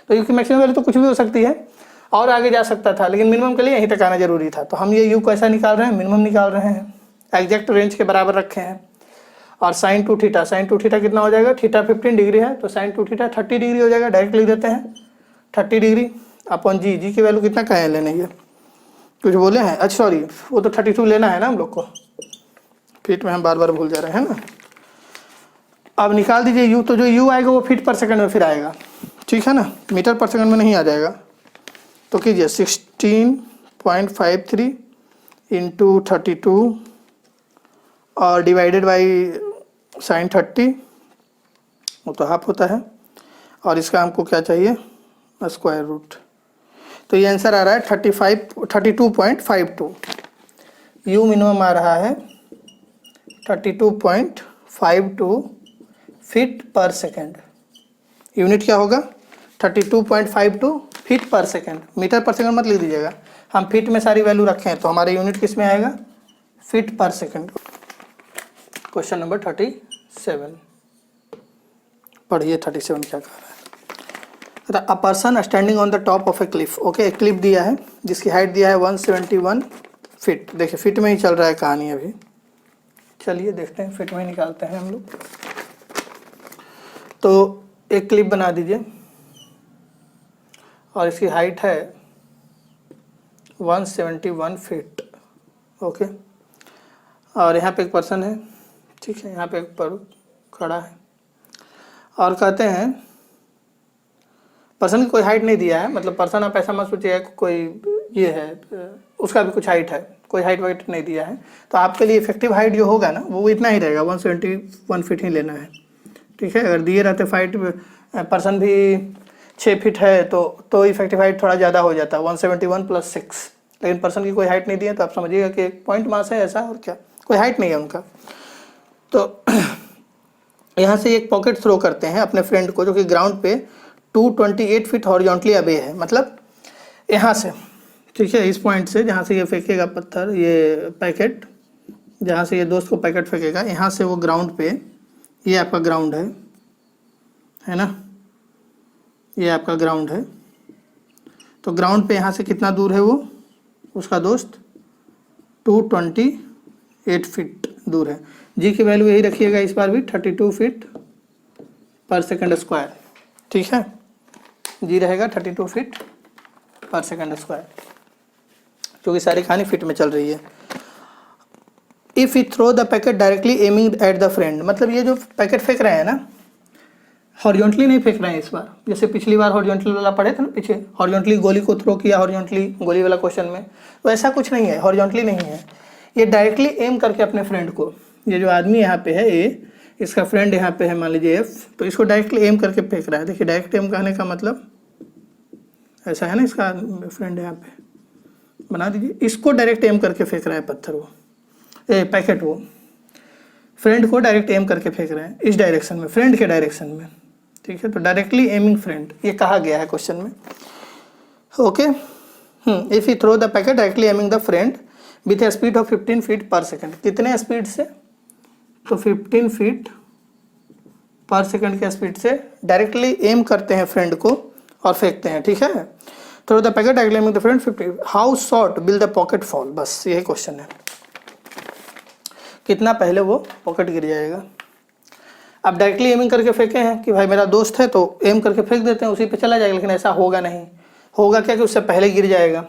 तो u की मैक्सिमम वैल्यू तो कुछ भी हो सकती है और आगे जा सकता था, लेकिन मिनिमम के लिए यहीं तक आना जरूरी था। तो हम ये u कैसा निकाल रहे हैं, मिनिमम निकाल रहे हैं, एग्जैक्ट रेंज के बराबर रखे हैं। और sin 2 थीटा, sin 2 थीटा कितना हो जाएगा, थीटा 15 डिग्री है तो sin 2 थीटा 30 डिग्री हो जाएगा, डायरेक्ट लिख देते हैं 30 डिग्री अपॉन जी। जी की वैल्यू कितना कहे लेने, ये कुछ बोले हैं, अच्छा सॉरी वो तो 32 लेना है ना हम लोग को, फीट में हम बार बार भूल जा रहे हैं ना। अब निकाल दीजिए u, तो जो u आएगा वो फीट पर सेकंड में फिर आएगा, ठीक है ना, मीटर पर सेकंड में नहीं आ जाएगा। तो कीजिए 16.53 इंटू 32 और डिवाइडेड बाई sin 30, वो तो हाफ होता है, और इसका हमको क्या चाहिए, स्क्वायर रूट। तो ये आंसर आ रहा है 32.52। u मिनिमम आ रहा है 32.52 फीट पर सेकेंड। यूनिट क्या होगा, 32.52 feet per second, metre per second मत लिख दीजिएगा, हम फीट में सारी वैल्यू रखे हैं तो हमारे यूनिट किस में आएगा, feet per second. Question number 37 पढ़िए, 37 क्या कह रहा है। A person standing on the top of A Cliff, okay, एक क्लिफ दिया है जिसकी हाइट दिया है 171 फीट। देखिए फीट में ही चल रहा है कहानी अभी, चलिए देखते हैं, फीट में ही निकालते हैं हम लोग। तो एक क्लिप बना दीजिए और इसकी हाइट है 171 फीट, ओके, और यहाँ पे एक पर्सन है, ठीक है, यहाँ पे एक पर खड़ा है और कहते हैं पर्सन की कोई हाइट नहीं दिया है, मतलब पर्सन आप ऐसा मत सोचिए कोई ये है, उसका भी कुछ हाइट है, कोई हाइट वाइट नहीं दिया है। तो आपके लिए इफेक्टिव हाइट जो होगा ना वो इतना ही रहेगा, 171 फीट ही लेना है, ठीक है। अगर दिए रहते फाइट पर्सन भी 6 फीट है तो इफेक्टिव हाइट थोड़ा ज़्यादा हो जाता है, 171 प्लस 6, लेकिन पर्सन की कोई हाइट नहीं दी है तो आप समझिएगा कि एक पॉइंट मास है ऐसा, और क्या, कोई हाइट नहीं है उनका। तो यहाँ से एक पॉकेट थ्रो करते हैं अपने फ्रेंड को जो कि ग्राउंड पे 228 फीट हॉरिजॉन्टली अबे है, मतलब यहाँ से, ठीक है, इस पॉइंट से जहाँ से ये फेंकेगा पत्थर, ये पैकेट, जहाँ से ये दोस्त को पैकेट फेंकेगा, यहाँ से वो ग्राउंड पे, ये आपका ग्राउंड है ना, ये आपका ग्राउंड है। तो ग्राउंड पे यहाँ से कितना दूर है वो, उसका दोस्त 228 फीट दूर है। जी की वैल्यू यही रखिएगा इस बार भी, 32 फीट पर सेकंड स्क्वायर, ठीक है, जी रहेगा 32 फीट पर सेकंड स्क्वायर, क्योंकि सारी कहानी फीट में चल रही है। If you throw the packet directly aiming at the friend, मतलब ये जो पैकेट फेंक रहे हैं ना, हॉरिजॉन्टली नहीं फेंक रहे हैं इस बार, जैसे पिछली बार हॉरिजॉन्टली वाला पढ़े थे ना पीछे, हॉरिजॉन्टली गोली को थ्रो किया, हॉरिजॉन्टली गोली वाला क्वेश्चन में, तो ऐसा कुछ नहीं है, हॉरिजॉन्टली नहीं है, ये डायरेक्टली एम करके अपने फ्रेंड को, ये जो आदमी यहाँ पे है ए, इसका फ्रेंड यहाँ पे है मान लीजिए एफ, तो इसको डायरेक्टली एम करके फेंक रहा है। देखिए डायरेक्ट एम कहने का मतलब ऐसा है ना, इसका फ्रेंड यहाँ पे बना दीजिए। इसको डायरेक्ट एम करके फेंक रहा है पत्थर वो, पैकेट वो फ्रेंड को डायरेक्ट एम करके फेंक रहे हैं इस डायरेक्शन में, फ्रेंड के डायरेक्शन में, ठीक है। तो डायरेक्टली एमिंग फ्रेंड ये कहा गया है क्वेश्चन में, okay. If you throw the packet directly aiming the friend with a speed of 15 feet per second, कितने स्पीड से? तो 15 फीट पर सेकेंड के स्पीड से डायरेक्टली एम करते हैं फ्रेंड को और फेंकते हैं, ठीक है। Throw the packet directly aiming the friend 50, how short will the pocket fall, बस यही क्वेश्चन है, कितना पहले वो पॉकेट गिर जाएगा। अब डायरेक्टली एमिंग करके फेंके हैं कि भाई मेरा दोस्त है तो एम करके फेंक देते हैं, उसी पे चला जाएगा, लेकिन ऐसा होगा नहीं। होगा क्या कि उससे पहले गिर जाएगा।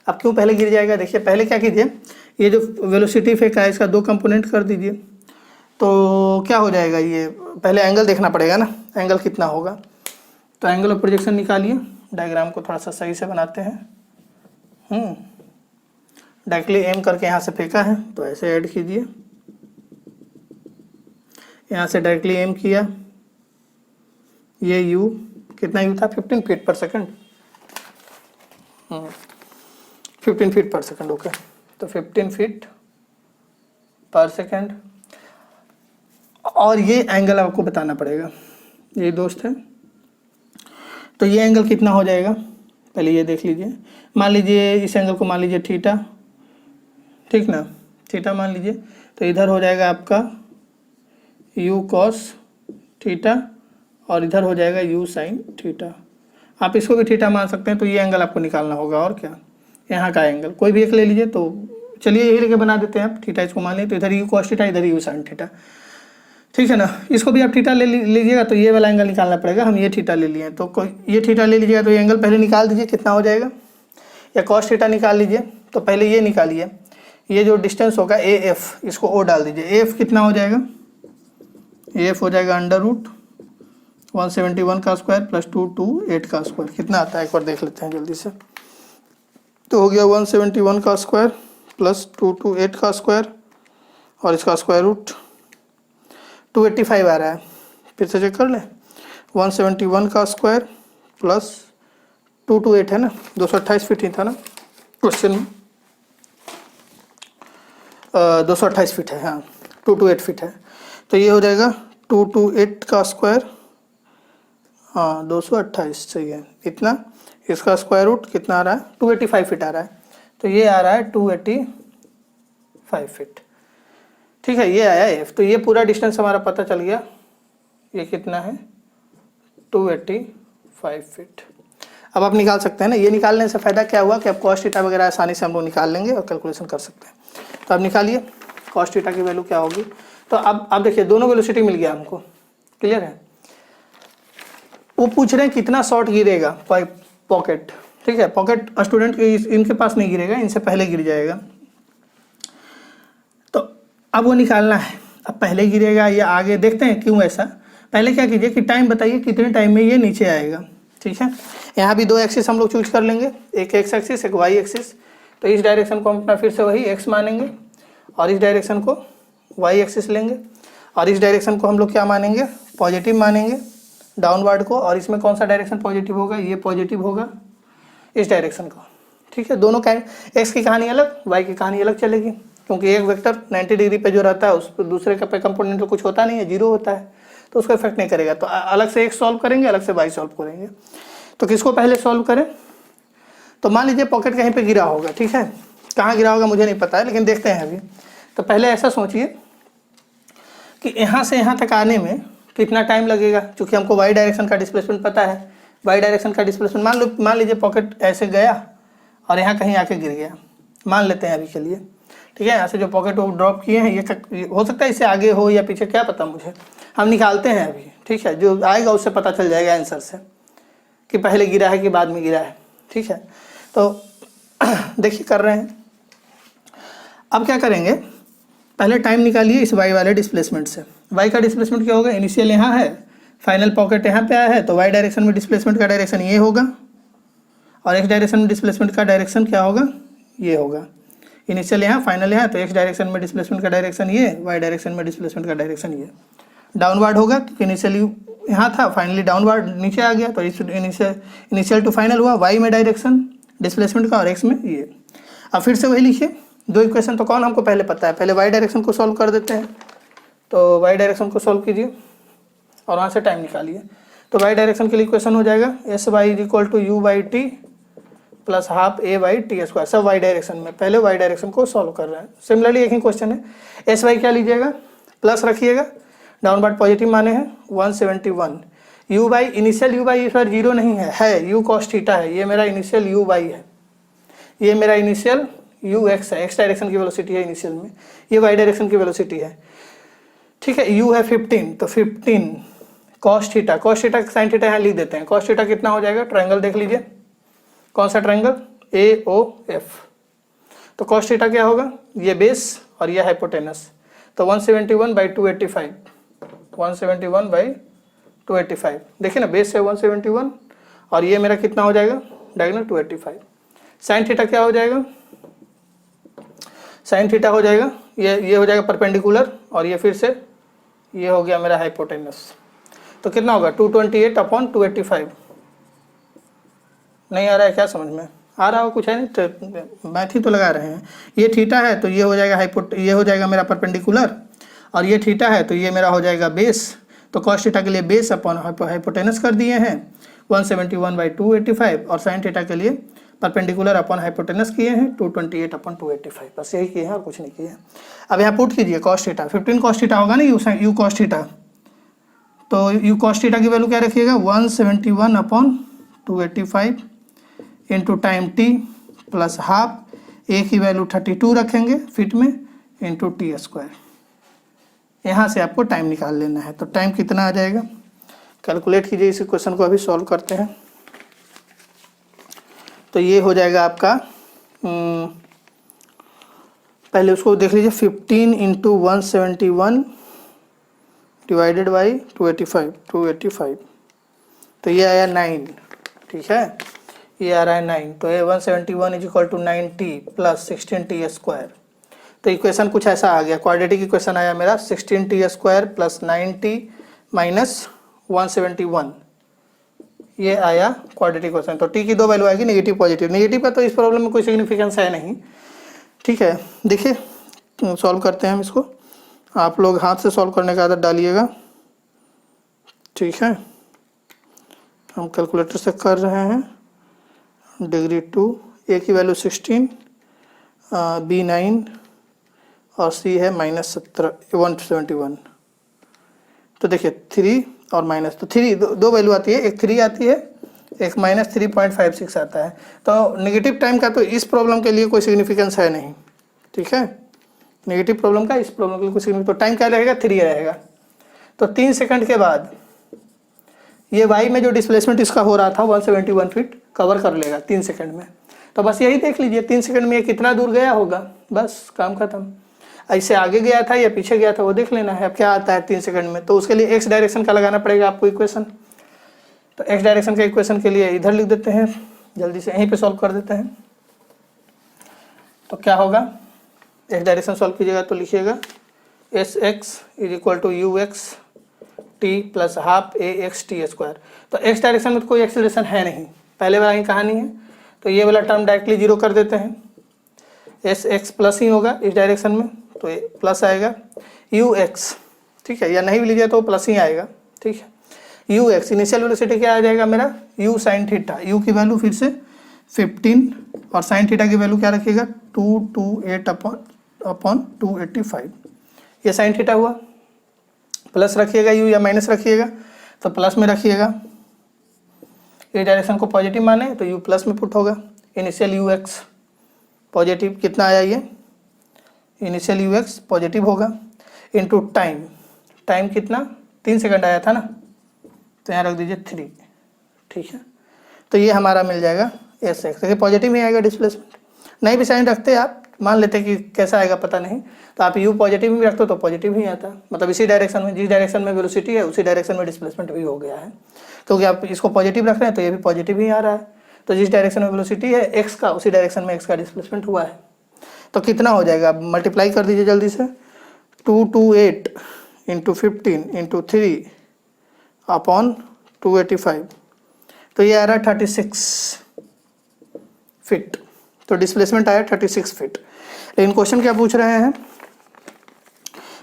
अब क्यों पहले गिर जाएगा? देखिए पहले क्या कीजिए, ये जो वेलोसिटी फेंका है इसका 2 कंपोनेंट कर दीजिए, तो क्या हो जाएगा, ये पहले एंगल देखना पड़ेगा ना, एंगल कितना होगा। तो एंगल ऑफ प्रोजेक्शन निकालिए, डायग्राम को थोड़ा सा सही से बनाते हैं। डायरेक्टली एम करके यहाँ से फेंका है तो ऐसे ऐड कीजिए, यहाँ से डायरेक्टली एम किया, ये यू कितना यू था 15 फीट पर सेकंड, 15 फीट पर सेकंड, ओके। तो 15 फीट पर सेकंड, और ये एंगल आपको बताना पड़ेगा, ये दोस्त है तो ये एंगल कितना हो जाएगा पहले ये देख लीजिए। मान लीजिए इस एंगल को मान लीजिए थीटा, ठीक ना, थीटा मान लीजिए, तो इधर हो जाएगा आपका यू कॉस थीटा और इधर हो जाएगा यू साइन थीटा। आप इसको भी थीटा मान सकते हैं। तो ये एंगल आपको निकालना होगा, और क्या, यहाँ का एंगल कोई भी एक ले लीजिए। तो चलिए यही लेके बना देते हैं आप, थीटा इसको मान लीजिए, तो इधर यू कॉस थीटा, इधर यू साइन थीटा, ठीक है ना। इसको भी आप थीटा ले लीजिएगा तो ये वाला एंगल निकालना पड़ेगा, हम ये थीटा ले लिए, तो कोई ये थीटा ले लीजिएगा तो ये एंगल पहले निकाल दीजिए कितना हो जाएगा, या कॉस थीटा निकाल लीजिए। तो पहले ये निकालिए, ये जो डिस्टेंस होगा ए एफ, इसको ओ डाल दीजिए, ए एफ कितना हो जाएगा, ए एफ हो जाएगा √171 का स्क्वायर प्लस 228 का स्क्वायर, कितना आता है एक बार देख लेते हैं जल्दी से। तो हो गया 171 का स्क्वायर प्लस 228 का स्क्वायर और इसका स्क्वायर रूट 285 आ रहा है, फिर से चेक कर लें। 171 का स्क्वायर प्लस 228 है ना, 228 फीट ही था ना क्वेश्चन में, 228 फीट है, हाँ 228 फीट है। तो ये हो जाएगा 228 का स्क्वायर, हाँ 228 सही है, इतना, इसका स्क्वायर रूट कितना आ रहा है 285 फीट आ रहा है। तो ये आ रहा है 285 फीट, ठीक है, ये आया एफ। तो ये पूरा डिस्टेंस हमारा पता चल गया, ये कितना है 285 फीट। अब आप निकाल सकते हैं ना, ये निकालने से फ़ायदा क्या हुआ कि अब कॉस थीटा वगैरह आसानी से हम लोग निकाल लेंगे और कैलकुलेशन कर सकते हैं। तो अब निकालिए कॉस थीटा की वैल्यू क्या होगी। तो अब आप देखिए दोनों वेलोसिटी मिल गया हमको, क्लियर है। वो पूछ रहे हैं कितना शॉर्ट गिरेगा पॉकेट, ठीक है, पॉकेट स्टूडेंट इनके पास नहीं गिरेगा, इनसे पहले गिर जाएगा। तो अब वो निकालना है, अब पहले गिरेगा या आगे, देखते हैं क्यों ऐसा। पहले क्या कीजिए कि टाइम बताइए कितने टाइम में ये नीचे आएगा, ठीक है। यहाँ भी 2 एक्सिस हम लोग चूज कर लेंगे, एक एक्स एक्सिस एक वाई एक्सिस। तो इस डायरेक्शन को हम अपना फिर से वही एक्स मानेंगे और इस डायरेक्शन को वाई एक्सिस लेंगे, और इस डायरेक्शन को हम लोग क्या मानेंगे, पॉजिटिव मानेंगे डाउनवर्ड को। और इसमें कौन सा डायरेक्शन पॉजिटिव होगा, ये पॉजिटिव होगा इस डायरेक्शन को, ठीक है। दोनों का एक्स की कहानी अलग, वाई की कहानी अलग चलेगी, क्योंकि एक वेक्टर 90 डिग्री पे जो रहता है उस पर दूसरे का पे कंपोनेंट तो कुछ होता नहीं है, 0 होता है, तो उसको इफेक्ट नहीं करेगा। तो अलग से एक्स सॉल्व करेंगे, अलग से वाई सॉल्व करेंगे। तो किसको पहले सॉल्व करें, तो मान लीजिए पॉकेट कहीं पे गिरा होगा, ठीक है, कहाँ गिरा होगा मुझे नहीं पता है, लेकिन देखते हैं अभी। तो पहले ऐसा सोचिए कि यहाँ से यहाँ तक आने में कितना टाइम लगेगा, क्योंकि हमको वाई डायरेक्शन का डिस्प्लेसमेंट पता है। वाई डायरेक्शन का डिस्प्लेसमेंट मान लीजिए पॉकेट ऐसे गया और यहाँ कहीं आके गिर गया, मान लेते हैं अभी के लिए, ठीक है। यहाँ से जो पॉकेट वो ड्रॉप किए हैं, ये हो सकता है इससे आगे हो या पीछे, क्या पता मुझे, हम निकालते हैं अभी, ठीक है। जो आएगा उससे पता चल जाएगा आंसर से कि पहले गिरा है कि बाद में गिरा है, ठीक है। तो देखिए कर रहे हैं। अब क्या करेंगे, पहले टाइम निकालिए इस वाई वाले डिस्प्लेसमेंट से। वाई का डिस्प्लेसमेंट क्या होगा, इनिशियल यहाँ है, फाइनल पॉकेट यहाँ पे आया है, तो वाई डायरेक्शन में डिस्प्लेसमेंट का डायरेक्शन ये होगा और एक्स डायरेक्शन में डिस्प्लेसमेंट का डायरेक्शन क्या होगा, ये होगा। इनिशियल यहाँ फाइनल यहाँ, तो एक्स डायरेक्शन में डिस्प्लेसमेंट का डायरेक्शन ये, वाई डायरेक्शन में डिस्प्लेसमेंट का डायरेक्शन ये। डाउनवर्ड होगा क्योंकि इनिशियली यहाँ था, फाइनली डाउनवर्ड नीचे आ गया, तो इनिशियल टू फाइनल हुआ, वाई में डायरेक्शन डिस्प्लेसमेंट का और एक्स में ये। अब फिर से वही लिखिए, दो इक्वेशन तो कौन हमको पहले पता है, पहले वाई डायरेक्शन को सॉल्व कर देते हैं। तो वाई डायरेक्शन को सॉल्व कीजिए और वहाँ से टाइम निकालिए। तो वाई डायरेक्शन के लिए इक्वेशन हो जाएगा s y is equal to u by t plus half a by t square, सब वाई डायरेक्शन में, पहले वाई डायरेक्शन को सॉल्व कर रहे हैं। सिमिलरली एक ही क्वेश्चन है, एस वाई क्या लीजिएगा, प्लस रखिएगा, डाउनवर्ड पॉजिटिव माने हैं 171, you by initial you by इस बार जीरो नहीं है यू कॉस थीटा है, ये मेरा इनिशियल यू बाई है, ये मेरा इनिशियल यू एक्स है, एक्स डायरेक्शन की वेलोसिटी है इनिशियल में, ये वाई डायरेक्शन की वेलोसिटी है, ठीक है। यू है 15, तो 15 cos theta, cos theta sine theta यहाँ लिख देते हैं। कॉस थीटा कितना हो जाएगा, ट्रायंगल देख लीजिए, कौन सा ट्रायंगल, ए ओ एफ। तो कॉस थीटा क्या होगा, ये बेस और ये हाइपोटेनस, तो 171 बाई 285, 171 बाई 285, देखिए ना बेस है 171 और ये मेरा कितना हो जाएगा, डायगोनल 285। साइन थीटा क्या हो जाएगा, साइन थीटा हो जाएगा ये हो जाएगा परपेंडिकुलर और ये फिर से ये हो गया मेरा हाइपोटेनस, तो कितना होगा 228 अपॉन 285। नहीं आ रहा है क्या समझ में, आ रहा हो कुछ है नहीं, तो मैथ ही तो लगा रहे हैं। ये थीटा है तो ये हो जाएगा ये हो जाएगा मेरा परपेंडिकुलर और ये थीटा है तो ये मेरा हो जाएगा बेस, तो कॉस थीटा के लिए बेस अपॉन हाइपोटेनस कर दिए हैं 171 बाई 285 और साइन थीटा के लिए परपेंडिकुलर अपॉन हाइपोटेनस किए हैं 228 अपॉन 285, बस यही किए हैं और कुछ नहीं किए हैं। अब यहाँ पुट कीजिए कॉस थीटा, 15 कॉस थीटा होगा ना यू कॉस थीटा, तो यू कॉस थीटा की वैल्यू क्या रखिएगा 171 upon 285 into time T plus half, A की वैल्यू 32 रखेंगे फिट में इंटू टी स्क्वायर। यहाँ से आपको टाइम निकाल लेना है, तो टाइम कितना आ जाएगा, कैलकुलेट कीजिए, इस क्वेश्चन को अभी सॉल्व करते हैं। तो ये हो जाएगा आपका पहले उसको देख लीजिए, 15 इंटू 171 डिवाइडेड बाई 285, तो ये आया 9, ठीक है, ये आ रहा है 9, तो ये 171 is equal to 9t plus 16t square. तो इक्वेशन कुछ ऐसा आ गया, क्वाड्रेटिक इक्वेशन आया मेरा 16t square plus 9t minus 171, ये आया क्वाड्रेटिक इक्वेशन। तो t की दो वैल्यू आएगी, नेगेटिव पॉजिटिव, नेगेटिव है तो इस प्रॉब्लम में कोई सिग्निफिकेंस है नहीं, ठीक है। देखिए सॉल्व करते हैं हम इसको, आप लोग हाथ से सॉल्व करने का आदत डालिएगा, ठीक है। हम कैलकुलेटर से कर रहे हैं, डिग्री 2, ए की वैल्यू 16, बी 9 और सी है -171। तो देखिए 3 और माइनस, तो 3 दो वैल्यू आती है, एक 3 आती है, एक -3.56 आता है। तो नेगेटिव टाइम का तो इस प्रॉब्लम के लिए कोई सिग्निफिकेंस है नहीं, ठीक है, नेगेटिव प्रॉब्लम का इस प्रॉब्लम के लिए कोई सिग्निफिकेंस, तो टाइम क्या रहेगा 3 रहेगा। तो 3 सेकंड के बाद ये वाई में जो डिस्प्लेसमेंट इसका हो रहा था 171 फीट कवर कर लेगा 3 सेकंड में। तो बस यही देख लीजिए 3 सेकंड में ये कितना दूर गया होगा, बस काम खत्म। ऐसे आगे गया था या पीछे गया था वो देख लेना है। अब क्या आता है 3 सेकंड में, तो उसके लिए एक्स डायरेक्शन का लगाना पड़ेगा आपको इक्वेशन। तो एक्स डायरेक्शन के इक्वेशन के लिए इधर लिख देते हैं, जल्दी से यहीं पे सॉल्व कर देते हैं। तो क्या होगा, एक्स डायरेक्शन सॉल्व कीजिएगा तो लिखिएगा s x is equal to u x t plus half a x t square. तो एक्स डायरेक्शन में तो कोई एक्सेलरेशन है नहीं, पहले वाला ही कहानी है, तो ये वाला टर्म डायरेक्टली जीरो कर देते हैं, एस एक्स प्लस ही होगा इस डायरेक्शन में, तो ये प्लस आएगा यू एक्स, ठीक है, या नहीं भी लीजिए तो प्लस ही आएगा, ठीक है। यू एक्स इनिशियल वेलोसिटी क्या आ जाएगा मेरा, यू साइन थीटा, यू की वैल्यू फिर से 15 और साइन थीटा की वैल्यू क्या रखिएगा 228 अपॉन 285, ये साइन थीटा हुआ। प्लस रखिएगा यू या माइनस रखिएगा, तो प्लस में रखिएगा, ये डायरेक्शन को पॉजिटिव माने तो यू प्लस में पुट होगा। इनिशियल यू एक्स पॉजिटिव कितना आया, ये इनिशियल यू एक्स पॉजिटिव होगा इनटू टाइम, टाइम कितना 3 सेकंड आया था ना, तो यहाँ रख दीजिए 3, ठीक है। तो ये हमारा मिल जाएगा एस एक्स, देखिए पॉजिटिव ही आएगा डिस्प्लेसमेंट, नहीं भी साइन रखते आप, मान लेते कि कैसा आएगा पता नहीं, तो आप यू पॉजिटिव भी रखते हो तो पॉजिटिव ही आता, मतलब इसी डायरेक्शन में, जिस डायरेक्शन में वेलोसिटी है उसी डायरेक्शन में डिस्प्लेसमेंट भी हो गया है, क्योंकि आप इसको पॉजिटिव रख रहे हैं तो ये भी पॉजिटिव ही आ रहा है, तो जिस डायरेक्शन में वेलोसिटी है एक्स का उसी डायरेक्शन में एक्स का डिस्प्लेसमेंट हुआ है। तो कितना हो जाएगा, मल्टीप्लाई कर दीजिए जल्दी से, 228 इंटू 15 इंटू 3 अपॉन 285, तो ये आ रहा है 36 फिट। तो डिस्प्लेसमेंट आया 36 फीट। लेकिन क्वेश्चन क्या पूछ रहे हैं,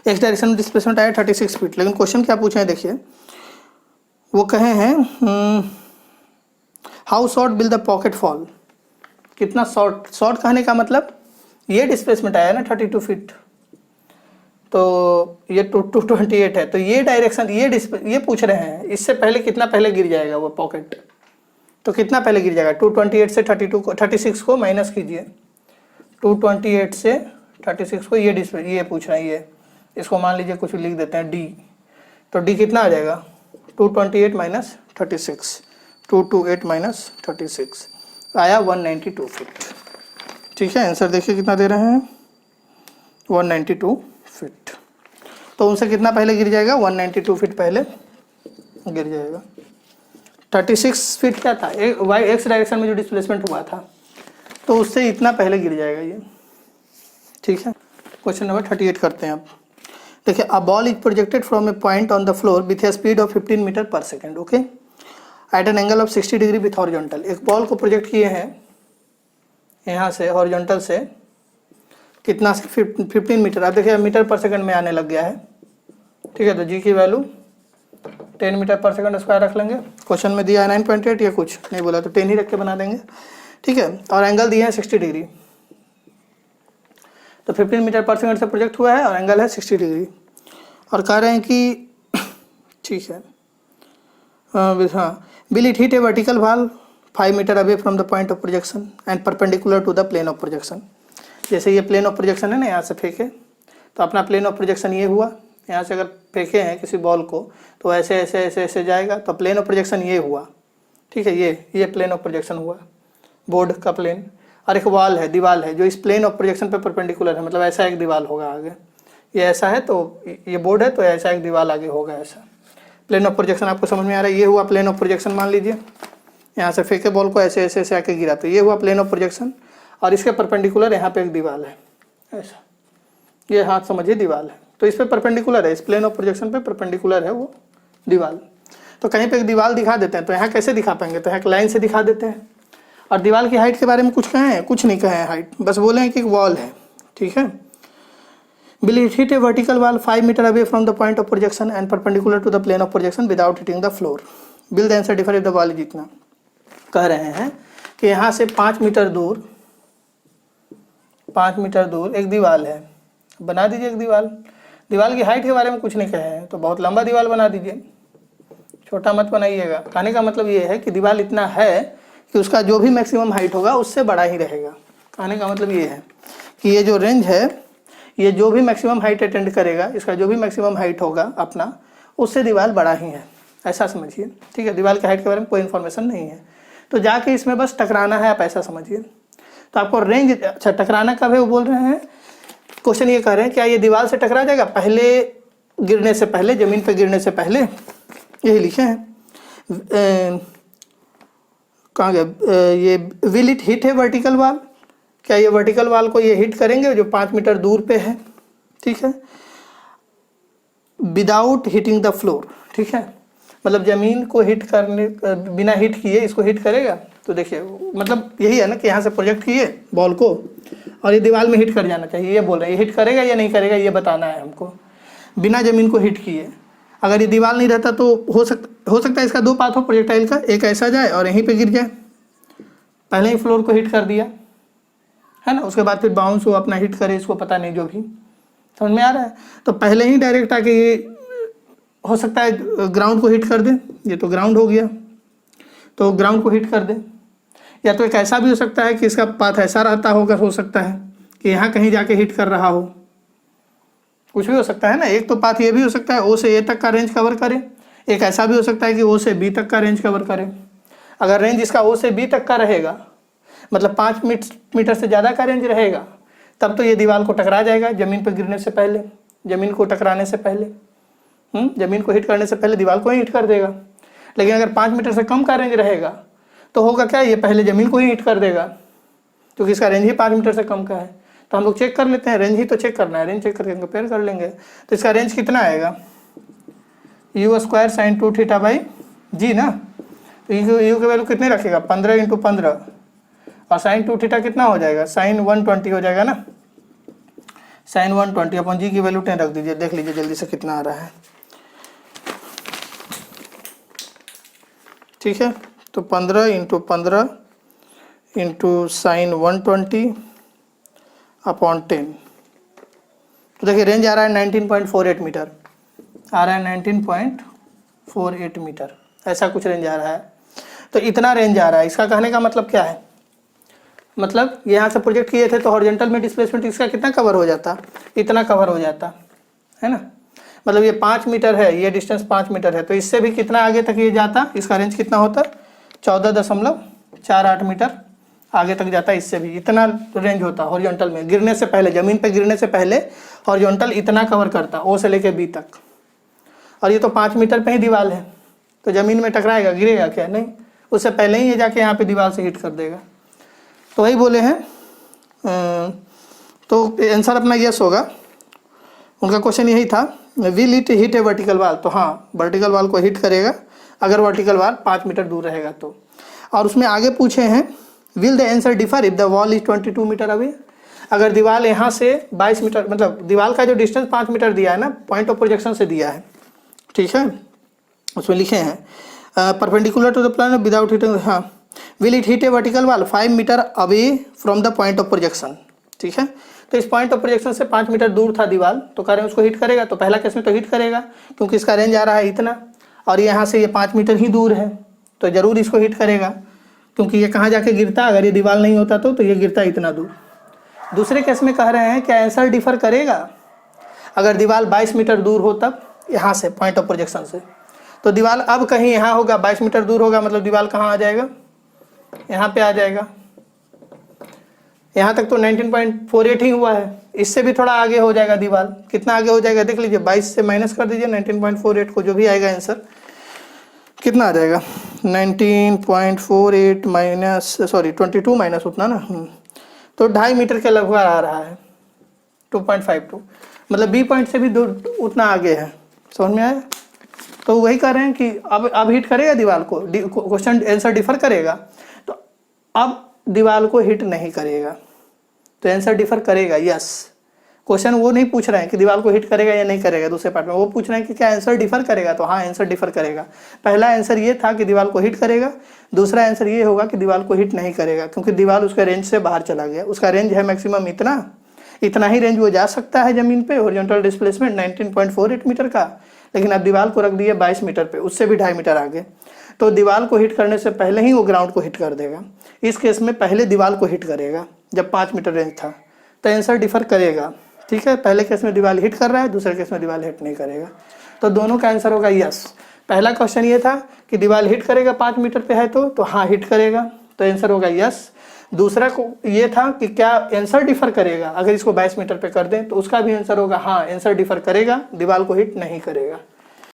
एक्स डायरेक्शन में डिस्प्लेसमेंट आया 36 फीट, लेकिन क्वेश्चन क्या पूछे हैं देखिए, वो कहे हैं how short will the pocket fall, कितना शॉर्ट, शॉर्ट कहने का मतलब ये डिस्प्लेसमेंट आया ना 32 फीट, तो ये 228 है, तो ये डायरेक्शन ये पूछ रहे हैं इससे पहले कितना पहले गिर जाएगा वो पॉकेट, तो कितना पहले गिर जाएगा, 228 से 36 को माइनस कीजिए, 228 से 36 को ये पूछ रहे हैं, ये इसको मान लीजिए कुछ लिख देते हैं डी, तो डी कितना आ जाएगा 228 माइनस 36, 228 माइनस 36 आया 192 फीट। ठीक है, आंसर देखिए कितना दे रहे हैं 192 फीट। तो उनसे कितना पहले गिर जाएगा, 192 फीट पहले गिर जाएगा। 36 फीट क्या था, वाई एक्स डायरेक्शन में जो डिस्प्लेसमेंट हुआ था, तो उससे इतना पहले गिर जाएगा ये। ठीक है, क्वेश्चन नंबर 38 करते हैं आप। देखिए, a ball is projected from a point on the floor with a speed of 15 metre per second, okay, at an angle of 60 degree with horizontal. एक बॉल को प्रोजेक्ट किए हैं यहाँ से हॉरिजॉन्टल से कितना, 15 मीटर। आप देखिए मीटर पर सेकंड में आने लग गया है। ठीक है, तो जी की वैल्यू 10 मीटर पर सेकंड स्क्वायर रख लेंगे। क्वेश्चन में दिया है 9.8 या कुछ नहीं बोला तो 10 ही रख के बना देंगे। ठीक है, और एंगल दिया है 60 डिग्री, तो 15 मीटर पर सेकंड से प्रोजेक्ट हुआ है और एंगल है 60 डिग्री, और कह रहे हैं कि ठीक है हाँ, will it hit a vertical wall 5 metre away from the point of projection and perpendicular to the plane of projection. जैसे ये प्लेन ऑफ प्रोजेक्शन है ना, यहाँ से फेंके तो अपना प्लेन ऑफ प्रोजेक्शन ये हुआ, यहाँ से अगर फेंके हैं किसी बॉल को तो ऐसे ऐसे ऐसे ऐसे जाएगा, तो प्लेन ऑफ प्रोजेक्शन ये हुआ। ठीक है, ये प्लेन ऑफ प्रोजेक्शन हुआ, बोर्ड का प्लेन, और एक वॉल है, दीवार है जो इस प्लेन ऑफ प्रोजेक्शन पे परपेंडिकुलर है, मतलब ऐसा एक दीवार होगा आगे, ये ऐसा है तो ये बोर्ड है तो ऐसा एक दीवार आगे होगा ऐसा। प्लेन ऑफ प्रोजेक्शन आपको समझ में आ रहा है, ये हुआ प्लेन ऑफ प्रोजेक्शन। मान लीजिए यहाँ से फेंके बॉल को ऐसे ऐसे ऐसे आके गिरा, तो ये हुआ प्लेन ऑफ प्रोजेक्शन, और इसके परपेंडिकुलर यहाँ पे एक दीवार है ऐसा, ये हाथ समझिए दीवार है, तो इस पे परपेंडिकुलर है, इस प्लेन ऑफ प्रोजेक्शन पे परपेंडिकुलर है वो दीवार। तो कहीं पे एक दीवार दिखा देते हैं, तो यहाँ कैसे दिखा पाएंगे, तो यहाँ एक लाइन से दिखा देते हैं। और दीवार की हाइट के बारे में कुछ कहे हैं, कुछ नहीं कहे हैं हाइट, बस बोले हैं कि एक वॉल है। ठीक है, will it hit a vertical wall 5 meter away from the point of projection and perpendicular to the plane of projection without hitting the floor, will the answer differ if the wall is इतना। कह रहे हैं कि यहाँ से 5 metre दूर एक दीवार है, बना दीजिए एक दीवार की हाइट के बारे में कुछ नहीं कहे हैं, तो बहुत लंबा दीवार बना दीजिए, छोटा मत बनाइएगा। कहने का मतलब ये है कि दीवार इतना है कि उसका जो भी मैक्सिमम हाइट होगा उससे बड़ा ही रहेगा। कहने का मतलब ये है कि ये जो रेंज है, ये जो भी मैक्सिमम हाइट अटेंड करेगा, इसका जो भी मैक्सिमम हाइट होगा अपना, उससे दीवार बड़ा ही है, ऐसा समझिए। ठीक है, दीवार की हाइट के बारे में कोई इन्फॉर्मेशन नहीं है, तो जाके इसमें बस टकराना है, आप ऐसा समझिए। तो आपको रेंज, अच्छा टकराना कब है वो बोल रहे हैं, क्वेश्चन ये कह रहे हैं क्या ये दीवार से टकरा जाएगा पहले गिरने से पहले, जमीन पे गिरने से पहले, यही लिखे हैं। कहाँ गया ये, विल इट हिट है वर्टिकल वाल, क्या ये वर्टिकल वाल को ये हिट करेंगे जो 5 मीटर दूर पे है। ठीक है, विदाउट हिटिंग द फ्लोर। ठीक है, मतलब जमीन को हिट करने, बिना हिट किए इसको हिट करेगा। तो देखिए मतलब यही है ना कि यहाँ से प्रोजेक्ट किए बॉल को और ये दीवार में हिट कर जाना चाहिए, ये बोल रहे हैं, ये हिट करेगा या नहीं करेगा ये बताना है हमको, बिना जमीन को हिट किए। अगर ये दीवार नहीं रहता तो हो सकता है इसका 2 पाथ हो प्रोजेक्टाइल का, एक ऐसा जाए और यहीं पे गिर जाए, पहले ही फ्लोर को हिट कर दिया है ना, उसके बाद फिर बाउंस हो अपना हिट करे, इसको पता नहीं, जो भी समझ में आ रहा है। तो पहले ही डायरेक्ट आके ये हो सकता है ग्राउंड को हिट कर दे, ये तो ग्राउंड हो गया, तो ग्राउंड को हिट कर दे। या तो एक ऐसा भी हो सकता है कि इसका पाथ ऐसा रहता होगा, हो सकता है कि यहाँ कहीं जाके हिट कर रहा हो, कुछ भी हो सकता है ना। एक तो पाथ ये भी हो सकता है ओ से ए तक का रेंज कवर करे, एक ऐसा भी हो सकता है कि ओ से बी तक का रेंज कवर करे। अगर रेंज इसका ओ से बी तक का रहेगा, मतलब 5 मीटर से ज़्यादा का रेंज रहेगा, तब तो ये दीवार को टकरा जाएगा जमीन पर गिरने से पहले, जमीन को टकराने से पहले, जमीन को हिट करने से पहले दीवार को ही हिट कर देगा। लेकिन अगर 5 मीटर से कम का रेंज रहेगा तो होगा क्या, ये पहले ज़मीन को ही हिट कर देगा, क्योंकि इसका रेंज ही 5 मीटर से कम का है। तो हम लोग चेक कर लेते हैं, रेंज ही तो चेक करना है, रेंज चेक करके कंपेयर कर लेंगे। तो इसका रेंज कितना आएगा, u² sin 2θ/g ना। तो यू की वैल्यू कितने रखेगा, 15 × 15, और साइन 2 थीटा कितना हो जाएगा, साइन 120 हो जाएगा ना, साइन 120 अपन जी की वैल्यू 10 रख दीजिए, देख लीजिए जल्दी से कितना आ रहा है। ठीक है, तो 15 इंटू 15 इंटू साइन 120 अपॉन 10, तो देखिए रेंज आ रहा है 19.48 मीटर, आ रहा है 19.48 मीटर, ऐसा कुछ रेंज आ रहा है। तो इतना रेंज आ रहा है, इसका कहने का मतलब क्या है, मतलब यहाँ से प्रोजेक्ट किए थे तो हॉरिजॉन्टल में डिस्प्लेसमेंट इसका कितना कवर हो जाता, इतना कवर हो जाता है ना। मतलब ये 5 मीटर है, ये डिस्टेंस 5 मीटर है, तो इससे भी कितना आगे तक ये जाता, इसका रेंज कितना होता, 14.48 मीटर आगे तक जाता है, इससे भी इतना रेंज होता हॉरिजॉन्टल में, गिरने से पहले, ज़मीन पे गिरने से पहले हॉरिजॉन्टल इतना कवर करता, ओ से लेके बी तक। और ये तो 5 मीटर पे ही दीवार है, तो ज़मीन में टकराएगा, गिरेगा क्या, नहीं, उससे पहले ही ये जाके यहाँ पे दीवार से हिट कर देगा। तो वही बोले हैं, तो आंसर अपना यस होगा। उनका क्वेश्चन यही था, will it hit a vertical वाल, तो हाँ वर्टिकल वाल को हिट करेगा अगर वर्टिकल वाल 5 मीटर दूर रहेगा तो। और उसमें आगे पूछे हैं, will the answer differ if the wall is 22 metre away, अगर दीवार यहाँ से 22 मीटर, मतलब दीवार का जो डिस्टेंस 5 मीटर दिया है ना, पॉइंट ऑफ प्रोजेक्शन से दिया है, ठीक है, उसमें लिखे हैं perpendicular to the plane without hitting, हाँ, will it hit a vertical wall 5 metre away from the point of projection, ठीक है। तो इस पॉइंट ऑफ प्रोजेक्शन से 5 मीटर दूर था दीवार, तो कह रहे हैं उसको हिट करेगा, तो पहला केस में तो हिट करेगा क्योंकि इसका रेंज आ रहा है इतना, और यहाँ से ये 5 मीटर ही दूर है, तो ज़रूर इसको हिट करेगा क्योंकि ये कहाँ जाके गिरता, अगर ये दीवार नहीं होता तो ये गिरता इतना दूर। दूसरे केस में कह रहे हैं क्या आंसर डिफर करेगा, अगर दीवार 22 मीटर दूर हो तब, यहाँ से पॉइंट ऑफ प्रोजेक्शन से, तो दीवार अब कहीं यहाँ होगा, 22 मीटर दूर होगा, मतलब दीवार कहाँ आ जाएगा, यहाँ पे आ जाएगा। यहाँ तक तो 19.48 ही हुआ है, इससे भी थोड़ा आगे हो जाएगा दीवार, कितना आगे हो जाएगा देख लीजिए, 22 से माइनस कर दीजिए 19.48 को, जो भी आएगा आंसर कितना आ जाएगा, 19.48 माइनस, सॉरी 22 माइनस उतना ना, तो 2.5 मीटर के लगभग आ रहा है, 2.52, मतलब बी पॉइंट से भी दूर उतना आगे है, समझ में आया। तो वही कह रहे हैं कि अब हिट करेगा दीवार को, क्वेश्चन आंसर डिफर करेगा, तो अब दीवार को हिट नहीं करेगा, तो आंसर डिफर करेगा, यस। क्वेश्चन वो नहीं पूछ रहे हैं कि दीवार को हिट करेगा या नहीं करेगा, दूसरे पार्ट में वो पूछ रहे हैं कि क्या आंसर डिफर करेगा, तो हाँ आंसर डिफर करेगा। पहला आंसर ये था कि दीवार को हिट करेगा, दूसरा आंसर ये होगा कि दीवार को हिट नहीं करेगा क्योंकि दीवार उसका रेंज से बाहर चला गया, उसका रेंज है मैक्सिमम इतना ही रेंज वो जा सकता है ज़मीन पे, हॉरिजॉन्टल डिस्प्लेसमेंट 19.48 मीटर का, लेकिन अब दीवार को रख दिए 22 मीटर पे, उससे भी 2.5 मीटर आगे, तो दीवार को हिट करने से पहले ही वो ग्राउंड को हिट कर देगा। इस केस में पहले दीवार को हिट करेगा जब 5 मीटर रेंज था, तो आंसर डिफर करेगा, ठीक है। पहले केस में दीवार हिट कर रहा है, दूसरे केस में दीवार हिट नहीं करेगा, तो दोनों का आंसर होगा यस। पहला क्वेश्चन ये था कि दीवार हिट करेगा 5 मीटर पे है तो हाँ हिट करेगा, तो आंसर होगा यस। दूसरा को ये था कि क्या आंसर डिफर करेगा, अगर इसको 22 मीटर पे कर दें तो उसका भी आंसर होगा हाँ आंसर डिफर करेगा, दीवार को हिट नहीं करेगा।